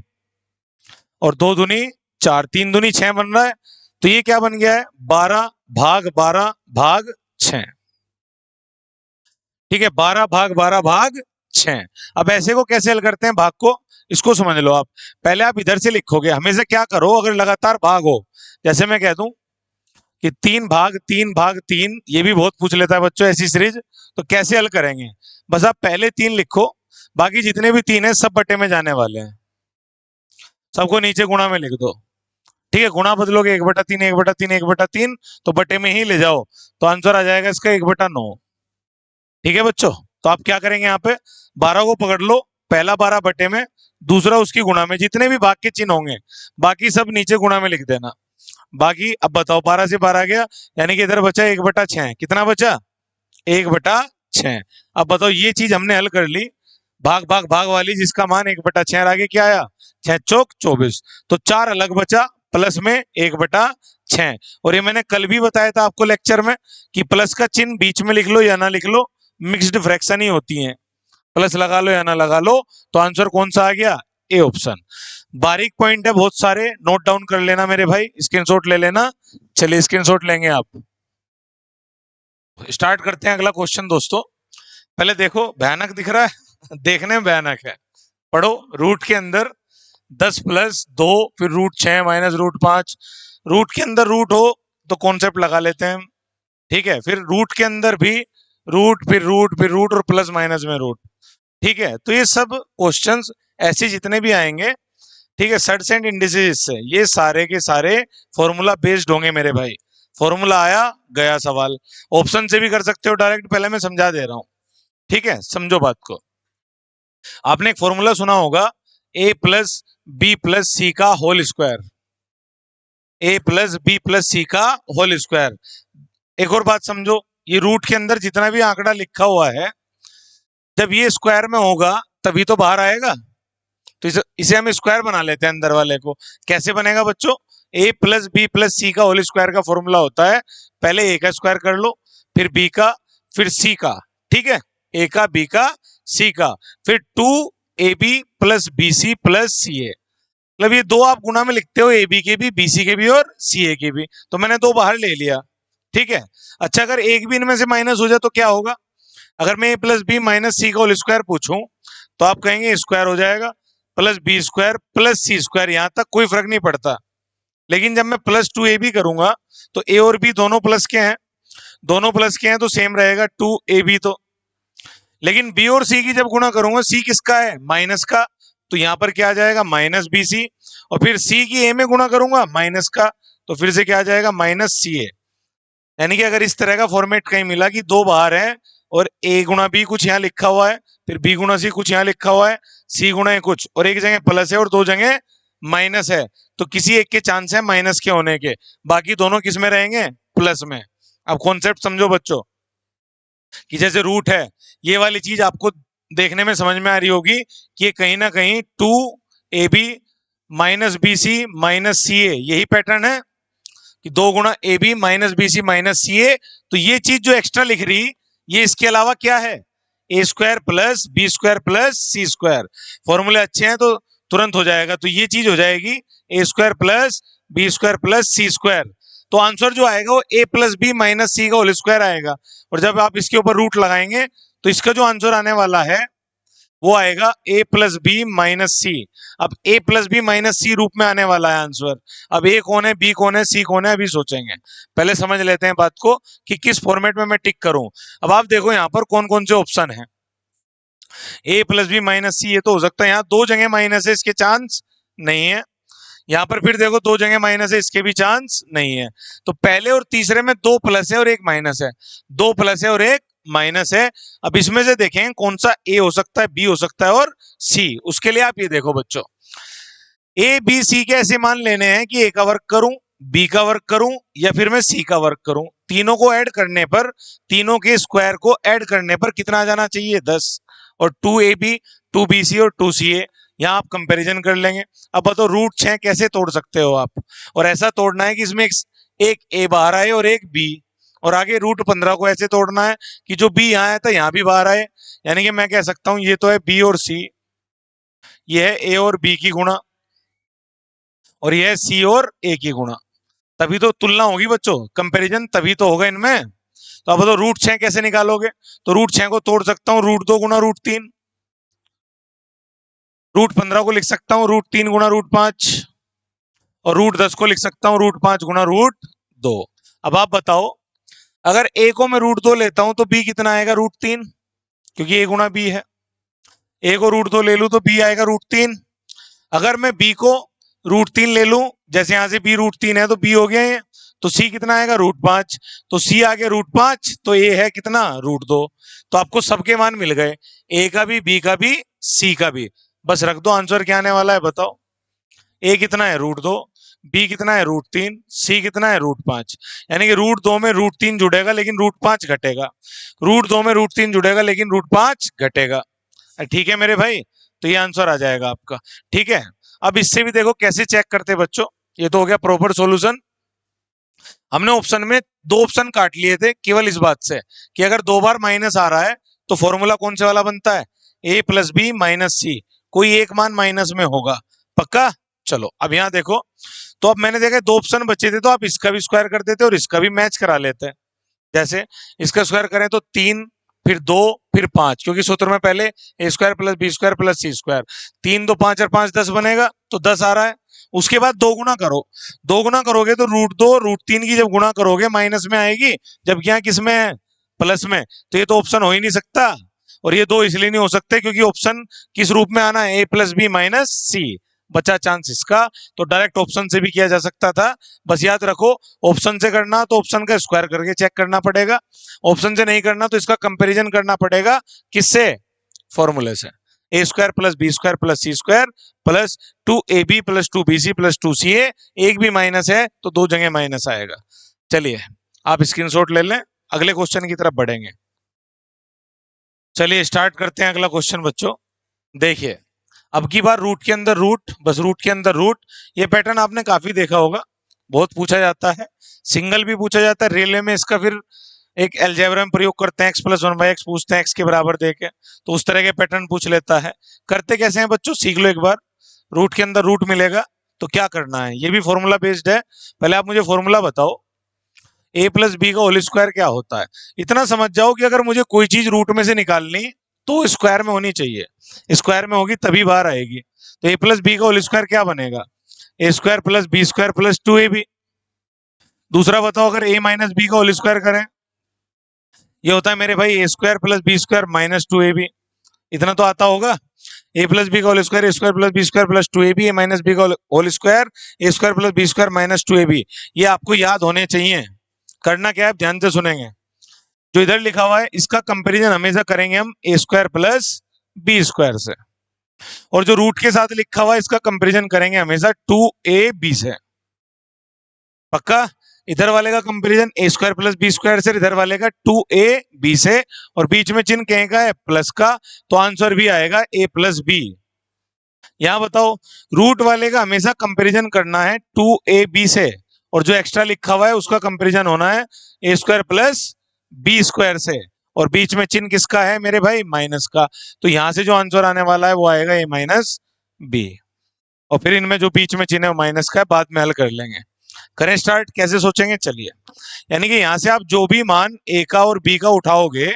और 2 दूनी 4, 3 दूनी 6 बन रहा है, तो ये क्या बन गया है 12 भाग 12 भाग 6, ठीक है, 12 भाग 12 भाग 6। अब ऐसे को कैसे हल करते हैं भाग को, इसको समझ लो आप, पहले आप इधर से लिखोगे, हमेशा क्या करो अगर लगातार भाग हो, जैसे मैं कह दूं कि 3 भाग 3 भाग 3, ये भी बहुत पूछ लेता है बच्चों ऐसी सीरीज, तो कैसे हल करेंगे, बस आप पहले 3 लिखो, बाकी जितने भी 3 है सब बटे में जाने वाले हैं, सबको नीचे गुणा में लिख दो, ठीक है, गुणा बदलोगे 1/3 1/3 1/3, तो बटे में ही ले जाओ, तो आंसर आ जाएगा इसका 1/9, ठीक है बच्चों। तो आप क्या करेंगे यहाँ पे 12 को पकड़ लो, पहला 12 बटे में, दूसरा उसकी गुणा में, जितने भी भाग के चिन्ह होंगे बाकी सब नीचे गुणा में लिख देना। बाकी अब बताओ 12 से 12 गया, यानी कि इधर बचा 1/6, कितना बचा 1/6। अब बताओ ये चीज हमने हल कर ली, भाग भाग भाग वाली, जिसका मान 1/6, आगे क्या आया 6 चौक 24, तो 4 अलग बचा प्लस में 1/6, और ये मैंने कल भी बताया था आपको लेक्चर में कि प्लस का चिन्ह बीच में लिख लो या ना लिख लो, मिक्स्ड फ्रैक्शन ही होती हैं, प्लस लगा लो या ना लगा लो, तो आंसर कौन सा आ गया, ए ऑप्शन। बारीक पॉइंट है बहुत सारे, नोट डाउन कर लेना मेरे भाई, स्क्रीनशॉट ले लेना। चलिए स्क्रीनशॉट लेंगे आप, स्टार्ट करते हैं अगला क्वेश्चन दोस्तों। पहले देखो भयानक दिख रहा है देखने में भयानक है, पढ़ो। रूट के अंदर 10 प्लस 2 फिर रूट 6 माइनस रूट 5। रूट के अंदर रूट हो तो कॉन्सेप्ट लगा लेते हैं, ठीक है। फिर रूट के अंदर भी रूट फिर रूट फिर रूट और प्लस माइनस में रूट, ठीक है। तो ये सब क्वेश्चंस ऐसे जितने भी आएंगे, ठीक है, सर्ट्स एंड इंडिसेस से, ये सारे के सारे फॉर्मूला बेस्ड होंगे मेरे भाई। फॉर्मूला आया गया सवाल। ऑप्शन से भी कर सकते हो डायरेक्ट, पहले मैं समझा दे रहा हूं, ठीक है, समझो बात को। आपने एक फॉर्मूला सुना होगा, ए प्लस बी प्लस सी का होल स्क्वायर, ए प्लस बी प्लस सी का होल स्क्वायर। एक और बात समझो, ये रूट के अंदर जितना भी आंकड़ा लिखा हुआ है, जब ये स्क्वायर में होगा तभी तो बाहर आएगा। तो इसे हम स्क्वायर बना लेते हैं अंदर वाले को। कैसे बनेगा बच्चों? ए प्लस बी प्लस सी का होल स्क्वायर का फॉर्मूला होता है, पहले ए का स्क्वायर कर लो, फिर बी का, फिर सी का, ठीक है, ए का बी का सी का, फिर 2ab plus B C plus C A. मतलब ये दो आप गुना में लिखते हो, ए बी के भी, बी सी के भी और सी ए के भी, तो मैंने दो बाहर ले लिया, ठीक है। अच्छा, अगर एक भी इनमें से माइनस हो जाए तो क्या होगा? अगर मैं ए प्लस बी माइनस सी का होल स्क्वायर पूछूं तो आप कहेंगे स्क्वायर हो जाएगा, plus b square plus c square, यहां तक कोई फर्क नहीं पड़ता। लेकिन जब मैं प्लस 2ab करूंगा तो ए और बी दोनों प्लस के हैं, दोनों प्लस के हैं तो सेम रहेगा 2ab। तो लेकिन बी और सी की जब गुणा करूंगा, सी किसका है? माइनस का, तो यहां पर क्या आ जाएगा? Minus b c. और फिर सी की ए में गुणा करूंगा माइनस का, तो फिर से क्या आ जाएगा? माइनस सी ए। यानी कि अगर इस तरह का फॉर्मेट कहीं मिला कि दो बाहर है और ए गुणा बी कुछ यहाँ लिखा हुआ है, फिर बी गुणा सी कुछ यहाँ लिखा हुआ है, सी गुणा ए कुछ, और एक जगह प्लस है और दो जगह माइनस है, तो किसी एक के चांस है माइनस के होने के, बाकी दोनों किस में रहेंगे? प्लस में। अब कॉन्सेप्ट समझो बच्चों, कि जैसे रूट है, ये वाली चीज आपको देखने में समझ में आ रही होगी कि ये कहीं ना कहीं 2ab minus b c minus c a, यही पैटर्न है कि दो गुणा a b minus b c minus c a. तो ये चीज जो एक्स्ट्रा लिख रही, ये इसके अलावा क्या है? A square plus b square plus c square. फॉर्मूले अच्छे हैं तो तुरंत हो जाएगा, तो ये चीज हो जाएगी a square plus b square plus c square. तो आंसर जो आएगा वो a plus b minus c का होल स्क्वायर आएगा, और जब आप इसके ऊपर रूट लगाएंगे तो इसका जो आंसर आने वाला है वो आएगा ए प्लस बी माइनस सी। अब ए प्लस बी माइनस सी रूप में आने वाला है आंसर। अब ए कौन है, बी कौन है, सी कौन है, अभी सोचेंगे। पहले समझ लेते हैं बात को कि किस फॉर्मेट में मैं टिक करूं। अब आप देखो यहाँ पर कौन कौन से ऑप्शन है। ए प्लस बी माइनस सी, ये तो हो सकता है, यहाँ दो जगह माइनस है, इसके चांस नहीं है। यहाँ पर फिर देखो दो जगह माइनस है, इसके भी चांस नहीं है। तो पहले और तीसरे में दो प्लस है और एक माइनस है, दो प्लस है और एक माइनस है। अब इसमें से देखें कौन सा ए हो सकता है, बी हो सकता है और सी। उसके लिए आप ये देखो बच्चों, ए बी सी के ऐसे मान लेने हैं कि ए का वर्क करूं, बी का वर्क करूं, या फिर मैं सी का वर्क करूं। तीनों को ऐड करने पर, तीनों के स्क्वायर को ऐड करने पर कितना आ जाना चाहिए? 10। और 2ab 2bc और 2ca, यहाँ आप कंपैरिजन कर लेंगे। अब बताओ रूट 6 कैसे तोड़ सकते हो आप? और ऐसा तोड़ना है कि इसमें एक ए बाहर आए और एक बी, और आगे रूट 15 को ऐसे तोड़ना है कि जो बी यहाँ आया था यहाँ भी बाहर आए। यानी कि मैं कह सकता हूं ये तो है बी और सी, ये है ए और बी की गुणा, और यह है सी और ए की गुणा। तभी तो तुलना होगी बच्चों, कंपैरिजन तभी तो होगा इनमें। तो अब तो रूट 6 कैसे निकालोगे? तो रूट 6 को तोड़ सकता हूं रूट 2 गुना रूट 3, रूट 15 को लिख सकता हूं रूट 3 गुना रूट 5, और रूट 10 को लिख सकता हूं रूट 5 गुना रूट 2। अब आप बताओ, अगर ए को मैं रूट 2 लेता हूं तो बी कितना आएगा? रूट 3, क्योंकि ए गुना बी है। ए को रूट 2 ले लूं तो बी आएगा रूट 3। अगर मैं बी को रूट 3 ले लूं, जैसे यहां से बी रूट 3 है तो बी हो गया है, तो सी कितना आएगा? रूट 5। तो सी आ गया रूट 5, तो ए है कितना? रूट 2। तो आपको सबके मान मिल गए, ए का भी, बी का भी, सी का भी। बस रख दो, आंसर क्या आने वाला है बताओ? ए कितना है? रूट 2, बी कितना है? रूट 3, सी कितना है? रूट 5। यानी कि रूट 2 में रूट 3 जुड़ेगा लेकिन रूट 5 घटेगा, रूट 2 में रूट 3 जुड़ेगा लेकिन रूट 5 घटेगा। ठीक है मेरे भाई, तो ये आंसर आ जाएगा आपका, ठीक है। अब इससे भी देखो कैसे चेक करते बच्चों, ये तो हो गया प्रॉपर सॉल्यूशन। हमने ऑप्शन में दो ऑप्शन काट लिए थे केवल इस बात से कि अगर दो बार माइनस आ रहा है तो फॉर्मूला कौन से वाला बनता है? ए प्लस बी माइनस सी, कोई एक मान माइनस में होगा, पक्का। चलो अब यहाँ देखो, तो अब मैंने देखा दो ऑप्शन बचे थे, तो आप इसका भी स्क्वायर कर देते और इसका भी मैच करा लेते हैं। जैसे इसका स्क्वायर करें तो 3 फिर 2, फिर 5, क्योंकि सूत्र में पहले a square plus b square plus c square, 3 2 5 और 5 10 बनेगा, तो 10 आ रहा है। उसके बाद 2 गुना करो, 2 गुना करोगे तो √2 √3 की जब गुना करोगे माइनस में आएगी, जबकि यहाँ किस में है, प्लस में, तो ये तो ऑप्शन हो ही नहीं सकता। और ये 2 इसलिए नहीं हो सकते क्योंकि ऑप्शन किस रूप में आना है, ए प्लस बी माइनस सी, बचा चांस इसका। तो डायरेक्ट ऑप्शन से भी किया जा सकता था, बस याद रखो ऑप्शन से करना तो ऑप्शन का स्क्वायर करके चेक करना पड़ेगा, ऑप्शन से नहीं करना तो इसका कंपैरिजन करना पड़ेगा, किससे, फॉर्मूले से, a square plus b square plus c square plus 2ab plus 2bc plus 2ca, एक भी माइनस है तो 2 जगह माइनस आएगा। चलिए आप स्क्रीनशॉट ले लें, अगले क्वेश्चन की तरफ बढ़ेंगे। चलिए स्टार्ट करते हैं अगला क्वेश्चन बच्चों। देखिए अब की बार रूट के अंदर रूट, बस रूट के अंदर रूट, ये पैटर्न आपने काफी देखा होगा, बहुत पूछा जाता है, सिंगल भी पूछा जाता है, रेलवे में इसका फिर एक अलजेब्रा में प्रयोग करते हैं, x प्लस 1/x पूछते हैं x के बराबर देके, तो उस तरह के पैटर्न पूछ लेता है। करते कैसे हैं बच्चों, सीख लो एक बार। रूट के अंदर रूट मिलेगा तो क्या करना है, ये भी फॉर्मूला बेस्ड है। पहले आप मुझे फॉर्मूला बताओ, a प्लस बी का होल स्क्वायर क्या होता है। इतना समझ जाओ कि अगर मुझे कोई चीज रूट में से निकालनी तो स्क्वायर में होनी चाहिए, स्क्वायर में होगी तभी बाहर आएगी। तो a प्लस बी का होल स्क्वायर क्या बनेगा, a square plus b square plus 2ab। दूसरा बताओ, अगर a माइनस बी का होल स्क्वायर करें, ये होता है मेरे भाई a square plus b square minus 2ab। इतना तो आता होगा, ए प्लस बी का whole square, a square plus b square plus 2ab, a minus b का whole square, a square plus b square minus 2ab। ये आपको याद होने चाहिए। करना क्या है, ध्यान से सुनेंगे, जो इधर लिखा हुआ है इसका कंपैरिजन हमेशा करेंगे हम ए स्क्वायर प्लस बी स्क्वायर से, और जो रूट के साथ लिखा हुआ है इसका कंपैरिजन करेंगे हमेशा 2ab से। पक्का, इधर वाले का कंपैरिजन ए स्क्वायर प्लस बी स्क्वायर से, इधर वाले का 2ab से, और बीच में चिन्ह कहीं का है, प्लस का, तो आंसर भी आएगा a प्लस बी। यहां बताओ, रूट वाले का हमेशा कंपैरिजन करना है 2ab से, और जो एक्स्ट्रा लिखा हुआ है उसका कंपैरिजन होना है a square plus b square से, और बीच में चिन्ह किसका है मेरे भाई, माइनस का। तो यहां से जो आंसर आने वाला है वो आएगा a माइनस बी, और फिर इनमें जो बीच में चिन्ह है माइनस का है, बाद में हल कर लेंगे। करें स्टार्ट, कैसे सोचेंगे, चलिए। यानी कि यहां से आप जो भी मान ए का और बी का उठाओगे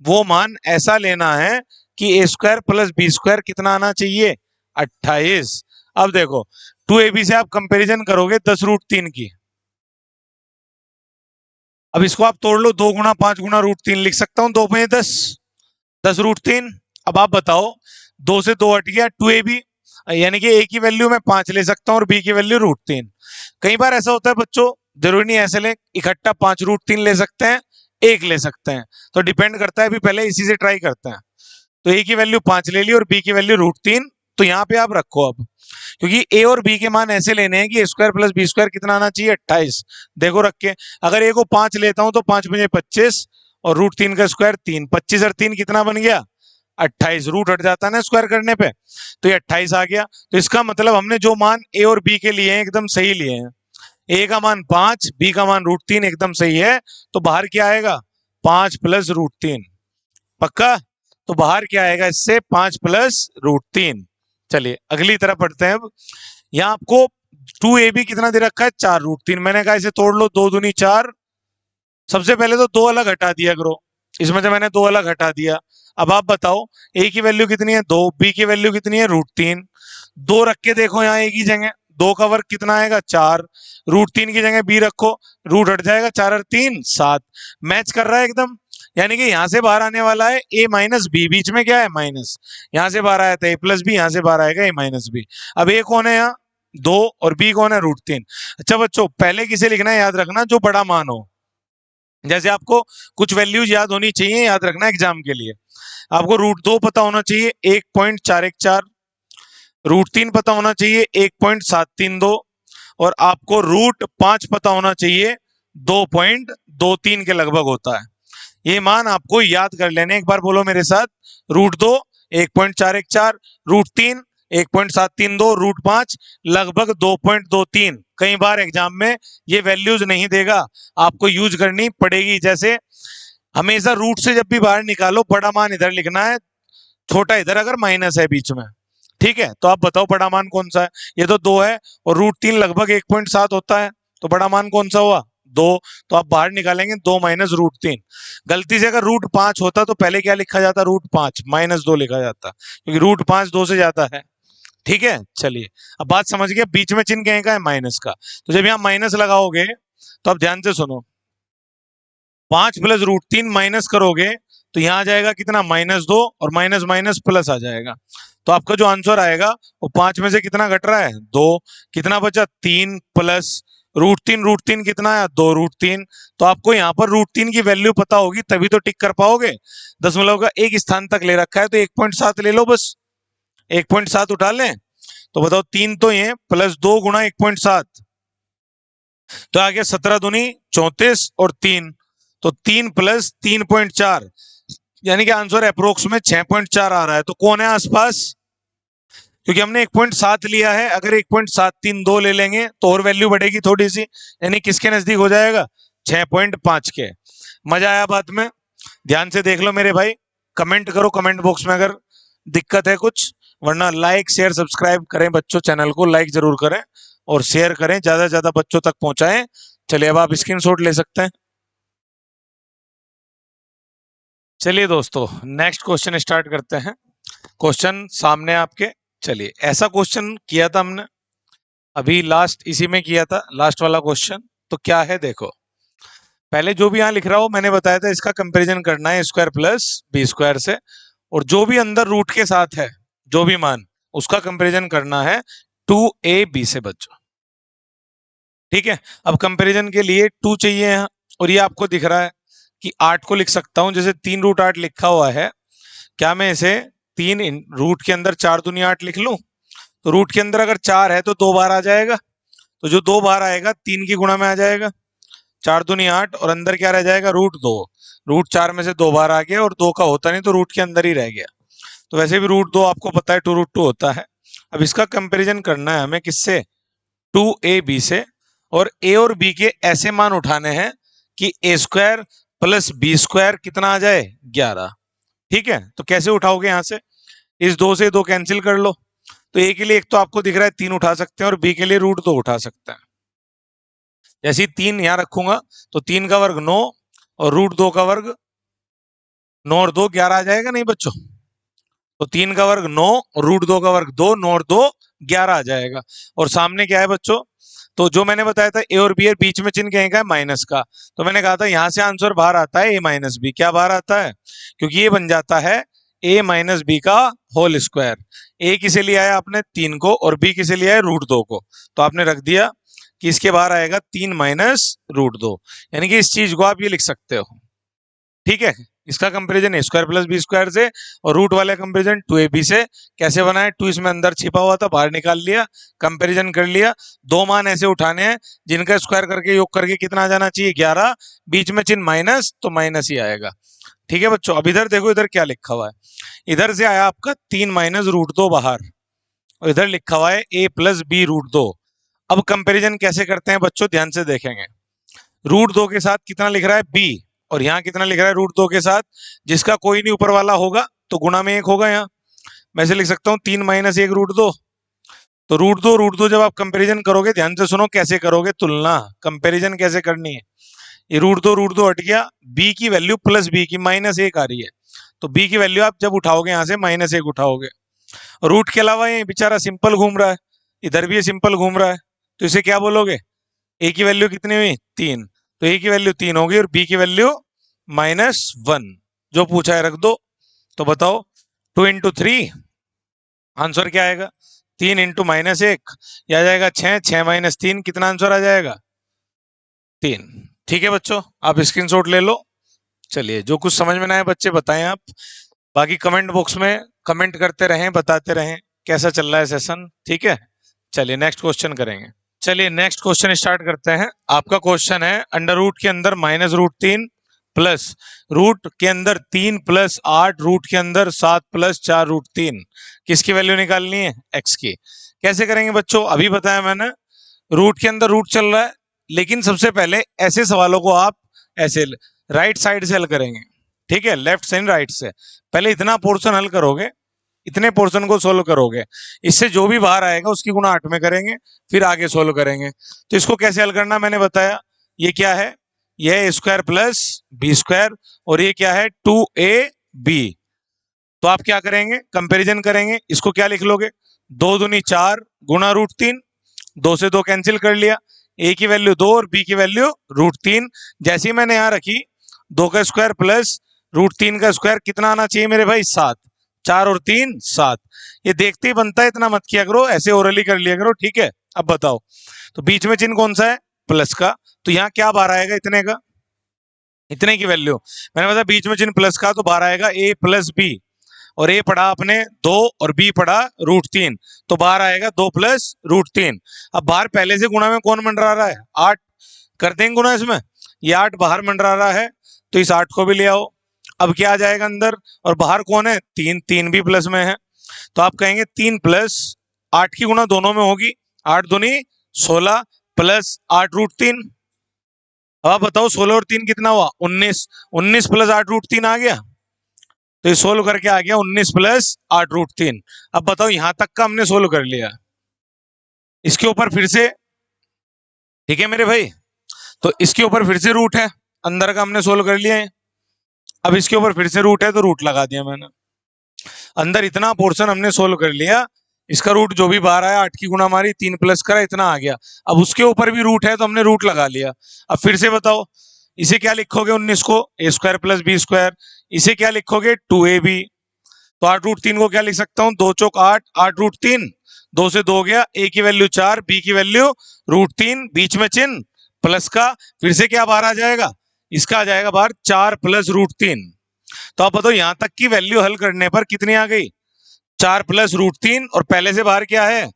वो मान ऐसा लेना है कि ए स्क्वायर प्लस बी स्क्वायर कितना आना चाहिए, 28। अब देखो 2ab से आप कंपैरिजन करोगे 10√3 की, अब इसको आप तोड़ लो, 2 गुना 5 गुना √3 लिख सकता हूं, 2 में 10, 10√3। अब आप बताओ, 2 से 2 हट गया, 2ab, यानी कि a की वैल्यू मैं 5 ले सकता हूं और b की वैल्यू √3। कई बार ऐसा होता है बच्चों, जरूरी नहीं ऐसे ले, इकट्ठा 5√3 ले सकते हैं, 1 ले सकते हैं, तो डिपेंड करता है, अभी पहले इसी से ट्राई करते हैं। तो a की वैल्यू 5 ले ली और b की वैल्यू √3, तो यहाँ पे आप रखो अब, क्योंकि a और b के मान ऐसे लेने हैं कि a square plus b square कितना आना चाहिए, 28। देखो रख के, अगर a को 5 लेता हूं तो 5 बजे 25, और √3 का स्क्वायर 3, 25 और 3 कितना बन गया, 28। रूट हट जाता है ना स्क्वायर करने पे, तो ये 28 आ गया। तो इसका मतलब हमने जो मान ए और बी के लिए हैं एकदम सही लिए हैं, ए का मान 5, बी का मान √3 एकदम सही है, तो बाहर क्या आएगा, 5 प्लस √3। पक्का, तो बाहर क्या आएगा इससे, 5 प्लस √3। चलिए अगली तरफ पढ़ते हैं। अब यहाँ आपको 2ab कितना दे रखा है, 4√3। मैंने कहा इसे तोड़ लो, 2 दूनी 4। सबसे पहले तो 2 अलग हटा दिया करो, इसमें से मैंने 2 अलग हटा दिया। अब आप बताओ a की वैल्यू कितनी है, 2, b की वैल्यू कितनी है, √3। 2 रख के देखो यहाँ a की जगह, 2 का वर्ग कितना आएगा, 4। √3 की जगह b रखो, रूट हट जाएगा, 4 और 3 7, मैच कर रहा है एकदम। यानी कि यहाँ से बाहर आने वाला है a माइनस बी, बीच में क्या है माइनस, यहाँ से बाहर आया था a प्लस बी, यहाँ से बाहर आएगा a माइनस बी। अब a कौन है यहाँ, 2, और b कौन है, √3। अच्छा बच्चों, पहले किसे लिखना है याद रखना, जो बड़ा मान हो। जैसे आपको कुछ वैल्यूज याद होनी चाहिए, याद रखना एग्जाम के लिए। आपको √2 पता होना चाहिए 1.414, √3 पता होना चाहिए 1.732, और आपको √5 पता होना चाहिए 2.23 के लगभग होता है। ये मान आपको याद कर लेने, एक बार बोलो मेरे साथ, √2 1.414, √3 1.732, √5 लगभग 2.23। कई बार एग्जाम में ये वैल्यूज नहीं देगा, आपको यूज करनी पड़ेगी। जैसे हमेशा रूट से जब भी बाहर निकालो, बड़ा मान इधर लिखना है, छोटा इधर, अगर माइनस है बीच में, ठीक है। तो आप बताओ बड़ा मान कौन सा है, ये तो 2 है, और √3 लगभग 1.7 होता है, तो बड़ा मान कौन सा हुआ, 2, तो आप बाहर निकालेंगे 2 माइनस रूट 3। गलती से अगर रूट 5 होता तो पहले क्या लिखा जाता, रूट 5 माइनस 2 लिखा जाता, क्योंकि रूट 5 2 से ज्यादा है। ठीक है, चलिए अब बात समझ गए। बीच में चिन्ह कहीं का है, माइनस का, तो जब यहाँ माइनस लगाओगे तो आप ध्यान से सुनो, 5 प्लस रूट 3 माइनस करोगे तो यहाँ आ जाएगा कितना, -2, और माइनस माइनस प्लस आ जाएगा। तो आपका जो आंसर आएगा वो 5 में से कितना घट रहा है, 2, कितना बचा 3 प्लस रूट 3 कितना है, 2 रूट 3। तो आपको यहाँ पर रूट 3 की वैल्यू पता होगी तभी तो टिक कर पाओगे। दशमलव का एक स्थान तक ले रखा है तो 1.7 ले लो, बस 1.7 उठा लें। तो बताओ 3 तो ये प्लस 2 गुणा 1.7, तो आ गया 17 दूनी 34 और 3, तो 3 प्लस 3.4, यानी कि आंसर अप्रोक्स में 6.4 आ रहा है। तो कौन है आसपास, क्योंकि हमने 1.7 लिया है, अगर 1.732 ले लेंगे तो और वैल्यू बढ़ेगी थोड़ी सी, यानी किसके नजदीक हो जाएगा, 6.5 के। मजा आया बात में, ध्यान से देख लो मेरे भाई, कमेंट करो कमेंट बॉक्स में अगर दिक्कत है कुछ, वरना लाइक शेयर सब्सक्राइब करें बच्चों, चैनल को लाइक जरूर करें और शेयर करें, ज्यादा से ज्यादा बच्चों तक पहुंचाएं। चलिए अब आप स्क्रीनशॉट ले सकते हैं। चलिए दोस्तों नेक्स्ट क्वेश्चन स्टार्ट करते हैं। क्वेश्चन सामने आपके, चलिए ऐसा क्वेश्चन किया था हमने अभी लास्ट, इसी में किया था लास्ट वाला क्वेश्चन। तो क्या है देखो, पहले जो भी यहाँ लिख रहा हो मैंने बताया था इसका कंपैरिजन करना है स्क्वायर प्लस बी स्क्वायर से, और जो भी अंदर रूट के साथ है जो भी मान, उसका कंपैरिजन करना है 2ab से बच्चों। ठीक है, अब कंपैरिजन के लिए 2 चाहिए यहाँ, और ये आपको दिख रहा है कि 8 को लिख सकता हूं, जैसे 3 रूट 8 लिखा हुआ है, क्या मैं इसे 3 रूट के अंदर 4 दूनी 8 लिख लूं, तो रूट के अंदर अगर 4 है तो 2 बार आ जाएगा, तो जो 2 बार आएगा 3 की गुणा में आ जाएगा, 4 दूनी 8, और अंदर क्या रह जाएगा, रूट 2। रूट 4 में से 2 बार आ गया और 2 का होता नहीं तो रूट के अंदर ही रह गया, तो वैसे भी रूट 2 आपको पता है 2√2 होता है। अब इसका कंपेरिजन करना है हमें किससे, 2ab से, और a और b के ऐसे मान उठाने हैं कि a square plus b square कितना आ जाए, 11। ठीक है, तो कैसे उठाओगे, यहां से इस 2 से 2 कैंसिल कर लो, तो a के लिए एक तो आपको दिख रहा है 3 उठा सकते हैं और b के लिए √2 उठा सकते हैं। जैसे ही 3 यहां रखूंगा तो 3 का वर्ग 9 और √2 का वर्ग 9 और 2 11 आ जाएगा नहीं बच्चों, तो 3 का वर्ग 9 और √2 का वर्ग 2, 9 और 2 11 आ जाएगा। और सामने क्या है बच्चों, तो जो मैंने बताया था ए और बी है, बीच में चिन्ह कहीं का है, माइनस का, तो मैंने कहा था यहां से आंसर बाहर आता है a माइनस बी। क्या बाहर आता है, क्योंकि ये बन जाता है a माइनस बी का होल स्क्वायर। a किसे लिया है आपने, 3 को, और b किसे लिया है, √2 को, तो आपने रख दिया कि इसके बाहर आएगा 3 माइनस √2, यानी कि इस चीज को आप ये लिख सकते हो। ठीक है, इसका comparison a square plus b square से, और रूट वाला कंपैरिजन 2ab से। कैसे बना है, 2 इसमें अंदर छिपा हुआ था, बाहर निकाल लिया, कंपैरिजन कर लिया। 2 मान ऐसे उठाने हैं जिनका स्क्वायर करके योग करके कितना आ जाना चाहिए, 11, बीच में चिन्ह माइनस तो माइनस ही आएगा। ठीक है बच्चों, अब इधर देखो, इधर क्या लिखा हुआ है, इधर से आया आपका 3 माइनस √2 बाहर, और इधर लिखा हुआ है a प्लस बी √2। अब कंपेरिजन कैसे करते हैं बच्चों, ध्यान से देखेंगे, √2 के साथ कितना लिख रहा है b, और यहाँ कितना लिख रहा है √2 के साथ, जिसका कोई नहीं ऊपर वाला होगा तो गुणा में 1 होगा। यहाँ मैं से लिख सकता हूँ 3 माइनस 1 √2, तो √2 जब आप कंपैरिजन करोगे, ध्यान से सुनो कैसे करोगे तुलना, कंपैरिजन कैसे करनी है, ये √2 हट गया, b की वैल्यू प्लस b की -1 आ रही है, तो b की वैल्यू आप जब उठाओगे यहाँ से -1 उठाओगे। रूट के अलावा ये बेचारा सिंपल घूम रहा है, इधर भी ये सिंपल घूम रहा है, तो इसे क्या बोलोगे, a की वैल्यू कितनी हुई, 3, तो a की वैल्यू 3 होगी और b की वैल्यू -1, जो पूछा है रख दो। तो बताओ 2 × 3 आंसर क्या आएगा, 3 × -1 यह आ जाएगा 6, 6 - 3 कितना आंसर आ जाएगा, 3। ठीक है बच्चों, आप स्क्रीनशॉट ले लो। चलिए जो कुछ समझ में ना आए बच्चे बताएं आप, बाकी कमेंट बॉक्स में कमेंट करते रहें, बताते रहें कैसा चल रहा है सेशन। ठीक है, चलिए नेक्स्ट क्वेश्चन करेंगे। चलिए नेक्स्ट क्वेश्चन स्टार्ट करते हैं। आपका क्वेश्चन है अंडर रूट के अंदर -√3 प्लस रूट के अंदर 3 प्लस 8 रूट के अंदर 7 प्लस 4√3, किसकी वैल्यू निकालनी है, x की। कैसे करेंगे बच्चों, अभी बताया मैंने, रूट के अंदर रूट चल रहा है, लेकिन सबसे पहले ऐसे सवालों को आप ऐसे राइट साइड से हल करेंगे। ठीक है, लेफ्ट से राइट से, पहले इतना पोर्शन हल करोगे, इतने पोर्शन को सोल्व करोगे, इससे जो भी बाहर आएगा उसकी गुणा 8 में करेंगे, फिर आगे सोल्व करेंगे। तो इसको कैसे हल करना मैंने बताया, ये क्या है, ये है a square plus b square, और ये क्या है 2ab। तो आप क्या करेंगे, कंपैरिजन करेंगे, इसको क्या लिख लोगे, 2 दूनी 4 गुणा √3, 2 से 2 कैंसिल कर लिया, a की वैल्यू 2 और b की वैल्यू √3। जैसे ही मैंने यहाँ रखी 2 का स्क्वायर प्लस √3 का स्क्वायर कितना आना चाहिए मेरे भाई, 7, 4 और 3 7। ये देखते ही बनता है, इतना मत किया करो, ऐसे ओरली कर लिया करो, ठीक है। अब बताओ, तो बीच में चिन्ह कौन सा है, प्लस का, तो यहाँ क्या बार आएगा, इतने का, इतने की वैल्यू, मैंने बताया बीच में चिन्ह प्लस का, तो बार आएगा a प्लस बी, और a पढ़ा आपने 2 और b पढ़ा √3, तो बाहर आएगा 2 प्लस √3। अब बाहर पहले से गुणा में कौन मंडरा रहा है, 8, कर देंगे गुणा इसमें, ये 8 बाहर मंडरा रहा है, तो इस 8 को भी ले आओ। अब क्या आ जाएगा अंदर, और बाहर कौन है, 3, 3 भी प्लस में है, तो आप कहेंगे 3 प्लस 8 की गुणा दोनों में होगी, 8 दूनी 16 प्लस 8 √3। अब आप बताओ 16 और 3 कितना हुआ, 19, 19 प्लस 8 √3 आ गया, तो ये सोल्व करके आ गया 19 प्लस 8 √3। अब बताओ यहां तक का हमने सोल्व कर लिया, इसके ऊपर फिर से, ठीक है मेरे भाई, तो इसके ऊपर फिर से रूट है, अंदर का हमने सोल्व कर लिया है, अब इसके ऊपर फिर से रूट है, तो रूट लगा दिया मैंने, अंदर इतना पोर्शन हमने सोल्व कर लिया, इसका रूट जो भी बाहर आया 8 की गुणा मारी, 3 प्लस करा, इतना आ गया। अब उसके ऊपर भी रूट है, तो हमने रूट लगा लिया। अब फिर से बताओ, इसे क्या लिखोगे, 19 को a square plus b square, इसे क्या लिखोगे 2ab, तो 8 √3 को क्या लिख सकता हूँ, 2 चौक 8, 8 √3, 2 से 2 गया, a की वैल्यू 4, b की वैल्यू √3, बीच में चिन्ह प्लस का, फिर से क्या बाहर आ जाएगा, इसका आ जाएगा बाहर 4 प्लस √3। तो आप बताओ यहां तक की वैल्यू हल करने पर कितनी आ गई, 4 प्लस √3, और पहले से बाहर क्या है,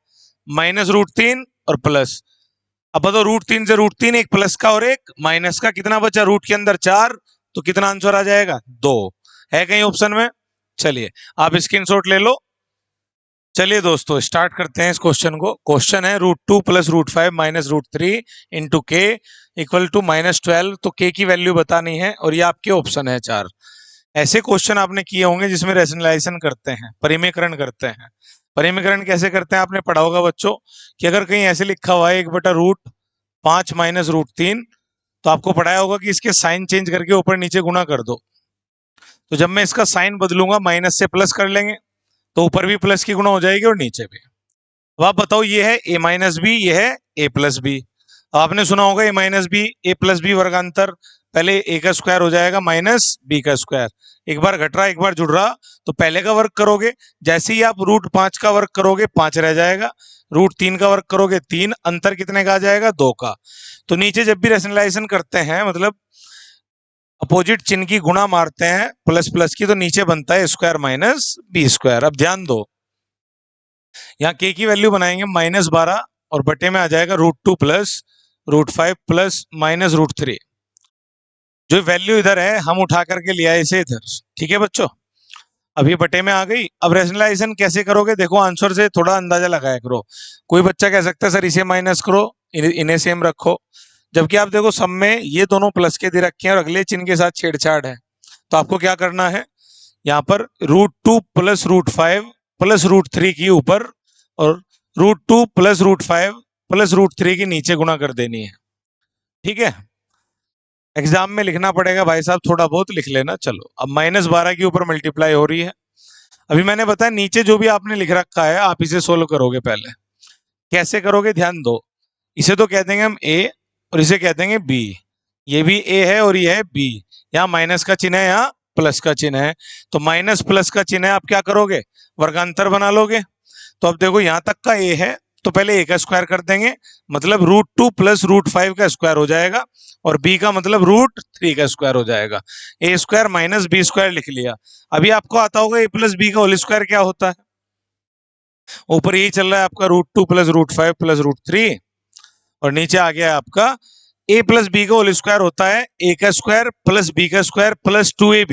माइनस √3 और प्लस। अब बताओ √3 से √3, एक प्लस का और एक माइनस का, कितना बचा, रूट के अंदर 4, तो कितना आंसर आ जाएगा, 2 है कहीं ऑप्शन में। चलिए आप स्क्रीनशॉट ले लो। चलिए दोस्तों स्टार्ट करते हैं इस क्वेश्चन को। क्वेश्चन है √2 प्लस √5 माइनस √3 इंटू के इक्वल टू -12। तो के की वैल्यू बतानी है, और ये आपके ऑप्शन है 4। ऐसे क्वेश्चन आपने किए होंगे जिसमें रेशनलाइजेशन करते हैं, परिमीकरण करते हैं। परिमीकरण कैसे करते हैं आपने पढ़ा होगा बच्चों, कि अगर कहीं ऐसे लिखा हुआ है 1/√5 माइनस √3, तो आपको पढ़ाया होगा कि इसके साइन चेंज करके ऊपर नीचे गुणा कर दो। तो जब मैं इसका साइन बदलूंगा, माइनस से प्लस कर लेंगे, तो ऊपर भी प्लस की गुणा हो जाएगी और नीचे भी। अब आप बताओ, ये है a माइनस बी, ये है a प्लस बी। आपने सुना होगा a minus b, a plus b वर्गांतर, पहले a का स्क्वायर हो जाएगा माइनस b का स्क्वायर, एक बार घट रहा एक बार जुड़ रहा, तो पहले का वर्ग करोगे, जैसे ही आप √5 का वर्ग करोगे 5 रह जाएगा, √3 का वर्ग करोगे 3, अंतर कितने का आ जाएगा, 2 का। तो नीचे जब भी रेशनलाइजेशन करते हैं, मतलब अपोजिट चिन्ह की गुणा मारते हैं प्लस प्लस की, तो नीचे बनता है स्क्वायर माइनस बी स्क्वायर। अब ध्यान दो, यहाँ के की वैल्यू बनाएंगे -12, और बटे में आ जाएगा √2 प्लस √5 प्लस माइनस √3। जो वैल्यू इधर है हम उठा करके ले आए इसे इधर, ठीक है बच्चों। अब ये बटे में आ गई। अब रेशनलाइजेशन कैसे करोगे, देखो आंसर से थोड़ा अंदाजा लगाया करो। कोई बच्चा कह सकता है सर इसे माइनस करो, इन्हें सेम रखो, जबकि आप देखो सब में ये दोनों प्लस के दे रखे हैं और अगले चिन्ह के साथ छेड़छाड़ है। तो आपको क्या करना है, यहाँ पर √2 प्लस √5 प्लस √3 की ऊपर, और √2 प्लस √5 प्लस √3 की नीचे गुणा कर देनी है, ठीक है। एग्जाम में लिखना पड़ेगा भाई साहब, थोड़ा बहुत लिख लेना। चलो अब -12 के ऊपर मल्टीप्लाई हो रही है। अभी मैंने बताया नीचे जो भी आपने लिख रखा है आप इसे सोल्व करोगे। पहले कैसे करोगे, ध्यान दो। इसे तो कह देंगे हम a, और इसे कह देंगे b। ये भी a है और ये है b। यहाँ माइनस का चिन्ह है, यहाँ प्लस का चिन्ह है, तो माइनस प्लस का चिन्ह है, आप क्या करोगे, वर्गांतर बना लोगे। तो अब देखो यहाँ तक का a है, तो पहले a का स्क्वायर कर देंगे, मतलब √2 प्लस √5 का स्क्वायर हो जाएगा, और b का मतलब √3 का स्क्वायर हो जाएगा। a square minus b square लिख लिया। अभी आपको आता होगा a प्लस b का होल स्क्वायर क्या होता है, ऊपर यही चल रहा है आपका √2 प्लस √5 प्लस √3, और नीचे आ गया आपका a प्लस बी का होल स्क्वायर होता है a का स्क्वायर प्लस b का स्क्वायर प्लस 2ab।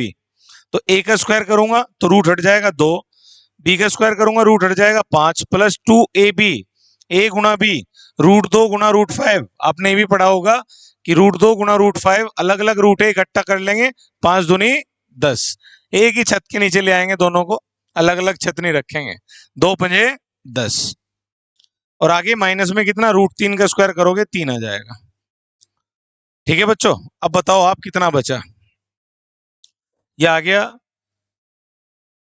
तो a का स्क्वायर करूंगा तो रूट हट जाएगा 2, b का स्क्वायर करूंगा रूट हट जाएगा 5 प्लस 2ab, a गुणा b, √2 गुणा √5। आपने ये भी पढ़ा होगा कि √2 गुणा √5 अलग अलग रूट है, इकट्ठा कर लेंगे, 5 दूनी 10, एक ही छत के नीचे ले आएंगे, दोनों को अलग अलग छत नहीं रखेंगे, 2 पंजे 10, और आगे माइनस में कितना, √3 का स्क्वायर करोगे 3 आ जाएगा। ठीक है बच्चों, अब बताओ आप कितना बचा। ये आ गया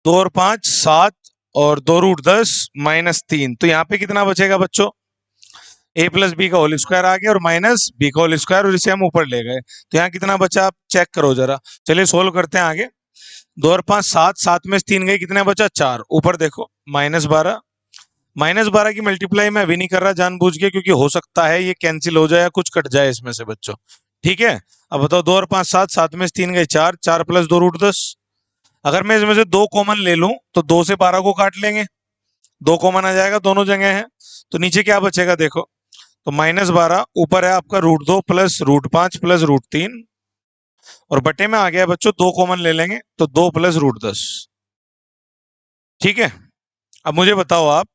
2 और 5 7 और 2√10 -3। तो यहाँ पे कितना बचेगा बच्चों, a प्लस बी का होल स्क्वायर आ गया और माइनस बी का होल स्क्वायर, और इसे हम ऊपर ले गए। तो यहाँ कितना बचा आप चेक करो जरा। चलिए सोल्व करते हैं आगे। 2 और 5 7, 7 में से 3 गए, कितना बचा 4। ऊपर देखो -12, -12 की मल्टीप्लाई मैं अभी नहीं कर रहा जानबूझ के, क्योंकि हो सकता है ये कैंसिल हो जाए या कुछ कट जाए इसमें से बच्चों। ठीक है, अब बताओ 2 और 5 7, 7 में से 3 गए 4, 4 प्लस 2√10। अगर मैं इसमें से 2 कॉमन ले लूं तो 2 से 12 को काट लेंगे, 2 कॉमन आ जाएगा, दोनों जगह है। तो नीचे क्या बचेगा देखो, तो -12, ऊपर है आपका √2 प्लस √5 प्लस √3, और बटे में आ गया बच्चों 2 कॉमन ले लेंगे तो 2 प्लस √10। ठीक है, अब मुझे बताओ आप,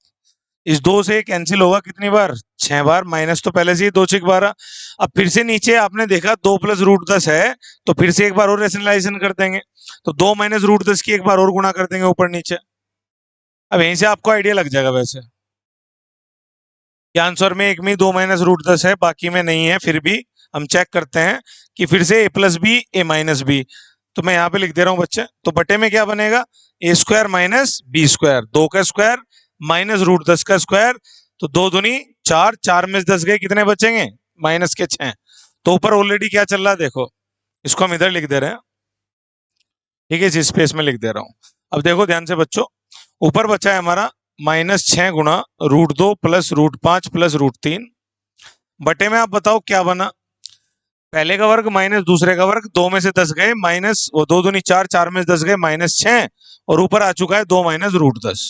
इस 2 से कैंसिल होगा कितनी बार, 6 बार। माइनस तो पहले से ही 2 6 12। अब फिर से नीचे आपने देखा 2 प्लस √10 है, तो फिर से एक बार और रेशनलाइजेशन कर देंगे, तो 2 माइनस √10 की एक बार और गुणा कर देंगे ऊपर नीचे। अब यहीं से आपको आइडिया लग जाएगा वैसे, आंसर में एक में 2 माइनस √10 है, बाकी में नहीं है। फिर भी हम चेक करते हैं कि फिर से a plus b a minus b. तो मैं यहाँ पे लिख दे रहा हूँ बच्चे, तो बटे में क्या बनेगा, a square minus b square, 2 का स्क्वायर माइनस √10 का स्क्वायर। तो 2 दूनी 4, 4 में से 10 गए, कितने बचेंगे माइनस के 6। तो ऊपर ऑलरेडी क्या चल रहा है देखो, इसको हम इधर लिख दे रहे हैं। ठीक है, इस स्पेस में लिख दे रहा हूँ। अब देखो ध्यान से बच्चों, ऊपर बचा है हमारा -6 गुणा √2 प्लस √5 प्लस √3, बटे में आप बताओ क्या बना, पहले का वर्ग माइनस दूसरे का वर्ग, 2 में से 10 गए माइनस, वो 2 दूनी 4, 4 में से 10 गए -6, और ऊपर आ चुका है 2 माइनस √10।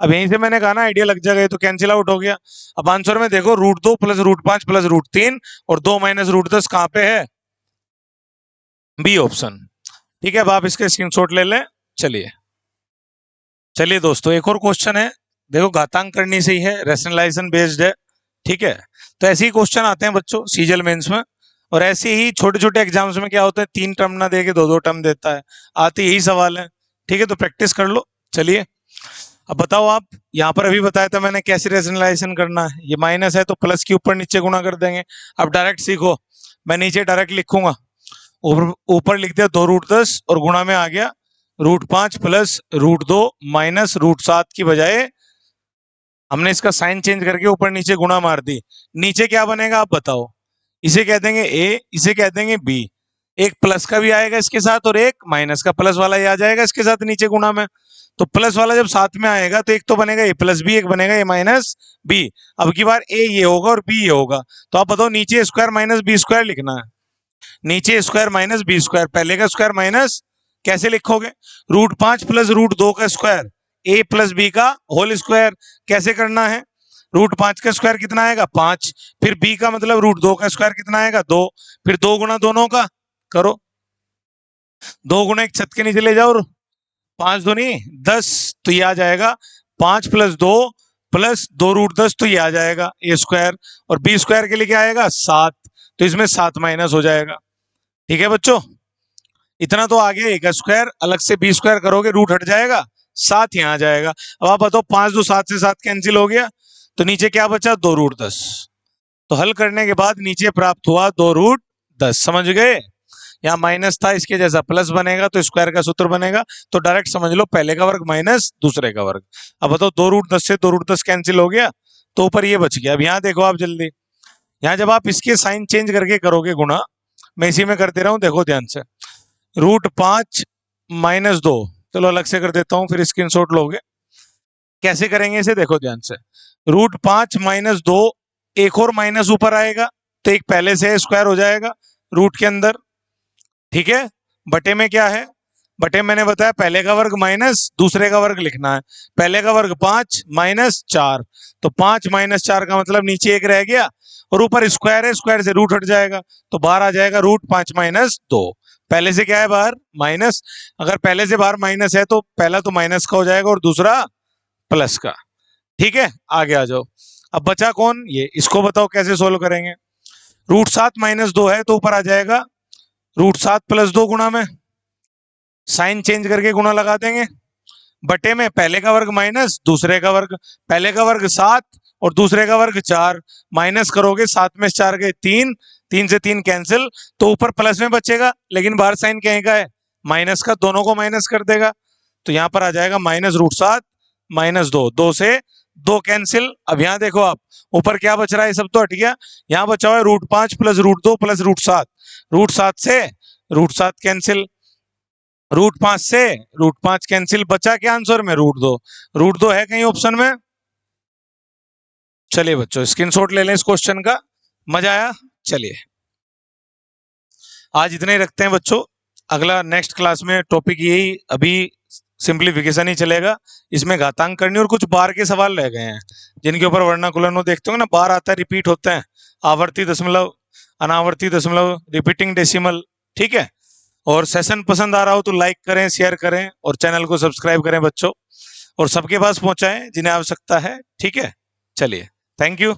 अब यहीं से मैंने कहा ना आइडिया लग जाएगा, तो कैंसिल आउट हो गया। अब आंसर में देखो √2 प्लस √5 प्लस √3 और 2 माइनस √10 कहाँ पे है, बी ऑप्शन। ठीक है, अब आप इसके स्क्रीनशॉट ले लें। चलिए चलिए दोस्तों, एक और क्वेश्चन है। देखो घातांक करनी सही है, रेशनलाइजेशन बेस्ड है। ठीक है, तो ऐसे ही क्वेश्चन आते हैं बच्चों सीजीएल मेंस में, और ऐसे ही छोटे छोटे एग्जाम्स में क्या होता है, 3 टर्म ना देके 2 2 टर्म देता है। आते यही सवाल है। ठीक है, तो प्रैक्टिस कर लो। चलिए अब बताओ आप, यहाँ पर अभी बताया था मैंने कैसे रेशनलाइजेशन करना है। ये माइनस है तो प्लस के ऊपर नीचे गुणा कर देंगे। अब डायरेक्ट सीखो, मैं नीचे डायरेक्ट लिखूंगा, ऊपर लिख दिया 2√10 और गुणा में आ गया √5 प्लस √2 माइनस √7 की बजाय हमने इसका साइन चेंज करके ऊपर नीचे गुणा मार दी। नीचे क्या बनेगा आप बताओ, इसे कह देंगे a, इसे कह देंगे b। एक प्लस का भी आएगा इसके साथ और एक माइनस का, प्लस वाला ही आ जाएगा इसके साथ नीचे गुणा में। तो प्लस वाला जब साथ में आएगा तो एक तो बनेगा a प्लस बी, एक बनेगा a माइनस बी। अब की बार a ये होगा और b ये होगा। तो आप बताओ नीचे स्क्वायर माइनस बी स्क्वायर लिखना है, नीचे स्क्वायर माइनस बी स्क्वायर, पहले का स्क्वायर माइनस, कैसे लिखोगे, √5 प्लस √2 का स्क्वायर, a प्लस बी का होल स्क्वायर। कैसे करना है, √5 का स्क्वायर कितना आएगा 5, फिर b का मतलब √2 का स्क्वायर कितना आएगा 2, फिर 2 गुना दोनों का करो, 2 गुना एक छत के नीचे ले जाओ, और 5 दूनी 10, तो ये आ जाएगा 5 प्लस 2 प्लस 2√10, तो ये आ जाएगा a स्क्वायर, और b स्क्वायर के लिए क्या आएगा 7, तो इसमें 7 माइनस हो जाएगा। ठीक है बच्चों, इतना तो आ गया, a का स्क्वायर अलग से b स्क्वायर करोगे रूट हट जाएगा, 7 यहाँ आ जाएगा। अब आप बताओ 5 2 7 से 7 कैंसिल हो गया, तो नीचे क्या बचा 2√10। तो हल करने के बाद नीचे प्राप्त हुआ 2√10। समझ गए, यहाँ माइनस था, इसके जैसा प्लस बनेगा तो स्क्वायर का सूत्र बनेगा। तो डायरेक्ट समझ लो पहले का वर्ग माइनस दूसरे का वर्ग। अब बताओ 2√10 से 2√10 कैंसिल हो गया, तो ऊपर ये बच गया। अब यहाँ देखो आप जल्दी, यहाँ जब आप इसके साइन चेंज करके करोगे गुणा, मैं इसी में कर दे रहा हूँ, देखो ध्यान से, √5 माइनस 2, चलो अलग से कर देता हूँ फिर स्क्रीनशॉट लोगे। कैसे करेंगे इसे देखो ध्यान से, √5 माइनस 2, एक और माइनस ऊपर आएगा तो एक पहले से स्क्वायर हो जाएगा रूट के अंदर। ठीक है, बटे में क्या है, बटे मैंने बताया पहले का वर्ग माइनस दूसरे का वर्ग लिखना है। पहले का वर्ग 5 माइनस 4, तो 5 माइनस 4 का मतलब नीचे एक रह गया, और ऊपर स्क्वायर है, स्क्वायर से रूट हट जाएगा, तो बाहर आ जाएगा √5 माइनस 2। पहले से क्या है बाहर माइनस, अगर पहले से बाहर माइनस है तो पहला तो माइनस का हो जाएगा और दूसरा प्लस का। ठीक है, आगे आ जाओ। अब बचा कौन, ये, इसको बताओ कैसे सोल्व करेंगे। √7 माइनस 2 है तो ऊपर आ जाएगा √7 प्लस 2 गुणा में, साइन चेंज करके गुणा लगा देंगे, बटे में पहले का वर्ग माइनस दूसरे का वर्ग, पहले का वर्ग 7 और दूसरे का वर्ग 4, माइनस करोगे 7 में 4 गए 3, 3 से 3 कैंसिल, तो ऊपर प्लस में बचेगा, लेकिन बाहर साइन कहीं का है माइनस का, दोनों को माइनस कर देगा। तो यहाँ पर आ जाएगा -√7 -2, 2 से 2 कैंसिल। अब यहाँ देखो आप, ऊपर क्या बच रहा है, सब तो हट गया। यहाँ बचा हुआ है √5 + √2 + √7। √7 से √7 कैंसिल, √5 से √5 कैंसिल, बचा क्या आंसर में √2। √2 है कहीं ऑप्शन में? चलिए बच्चों स्क्रीनशॉट ले लें इस क्वेश्चन का। मजा आया? चलिए आज इतने ही रखते हैं बच्चों। अगला नेक्स्ट क्लास में टॉपिक यही, अभी सिंप्लीफिकेशन ही चलेगा। इसमें घातांक करनी और कुछ बार के सवाल रह गए हैं जिनके ऊपर वर्णाकुलन देखते हो ना, बार आता है, रिपीट होते हैं, आवर्ती दशमलव, अनावर्ती दशमलव, रिपीटिंग डेसिमल। ठीक है, और सेशन पसंद आ रहा हो तो लाइक करें, शेयर करें और चैनल को सब्सक्राइब करें बच्चों, और सबके पास पहुंचाएं जिन्हें आवश्यकता है। ठीक है, चलिए, थैंक यू।